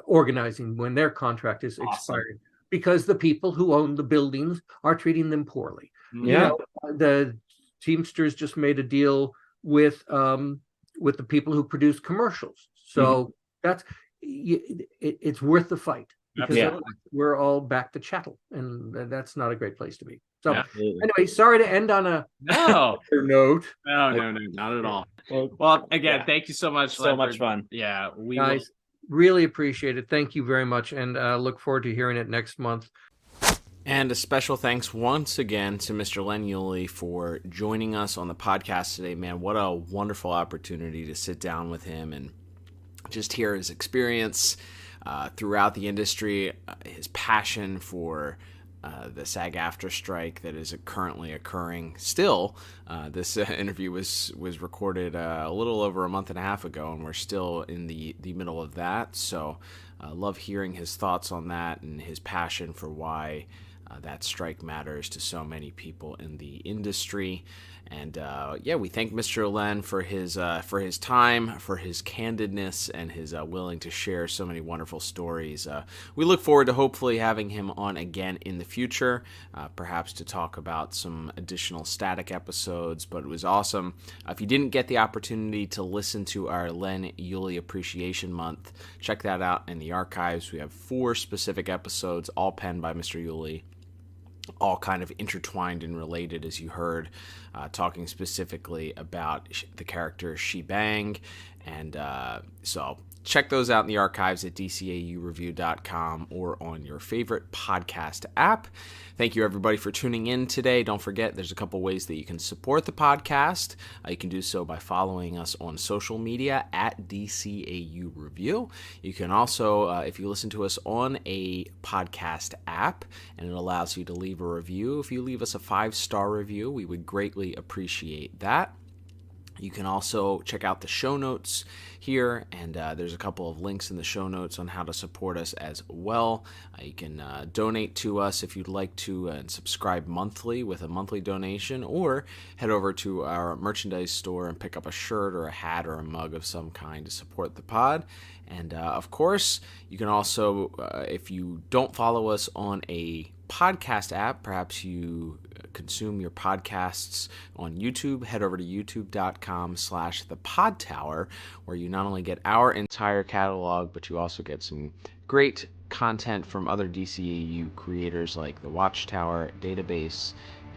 organizing when their contract is expiring, because the people who own the buildings are treating them poorly. Yeah. The Teamsters just made a deal with the people who produce commercials, so it's worth the fight, because we're all back to chattel, and that's not a great place to be. So anyway, sorry to end on a No. note. No, not at all. Well, again, thank you so much. So much fun. Yeah, we Guys, really appreciate it. Thank you very much, and look forward to hearing it next month. And a special thanks once again to Mr. Len Uhley for joining us on the podcast today. Man, what a wonderful opportunity to sit down with him and just hear his experience throughout the industry, his passion for the SAG-AFTRA strike that is currently occurring still. This interview was recorded a little over a month and a half ago, and we're still in the middle of that. So I love hearing his thoughts on that and his passion for why that strike matters to so many people in the industry. And we thank Mr. Len for his time, for his candidness, and his willing to share so many wonderful stories. We look forward to hopefully having him on again in the future, perhaps to talk about some additional static episodes. But it was awesome. If you didn't get the opportunity to listen to our Len Uhley Appreciation Month, check that out in the archives. We have 4 specific episodes, all penned by Mr. Uhley, all kind of intertwined and related, as you heard, talking specifically about the character Shebang. And so check those out in the archives at DCAUreview.com or on your favorite podcast app. Thank you, everybody, for tuning in today. Don't forget, there's a couple ways that you can support the podcast. You can do so by following us on social media at DCAU Review. You can also, if you listen to us on a podcast app, and it allows you to leave a review, if you leave us a 5-star review, we would greatly appreciate that. You can also check out the show notes here, and there's a couple of links in the show notes on how to support us as well. You can donate to us if you'd like to, and subscribe monthly with a monthly donation, or head over to our merchandise store and pick up a shirt or a hat or a mug of some kind to support the pod. And of course, you can also, if you don't follow us on a podcast app, perhaps you consume your podcasts on YouTube, head over to youtube.com/thepodtower, where you not only get our entire catalog, but you also get some great content from other DCAU creators like the Watchtower, Database,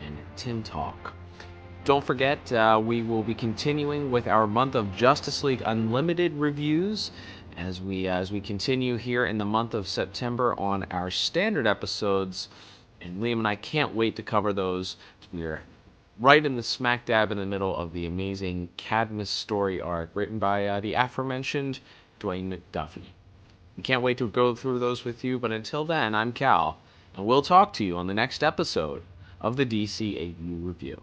and Tim Talk. Don't forget, we will be continuing with our month of Justice League Unlimited reviews as we continue here in the month of September on our standard episodes. And Liam and I can't wait to cover those. We're right in the smack dab in the middle of the amazing Cadmus story arc written by the aforementioned Dwayne McDuffie. We can't wait to go through those with you, but until then, I'm Cal, and we'll talk to you on the next episode of the DCAU Review.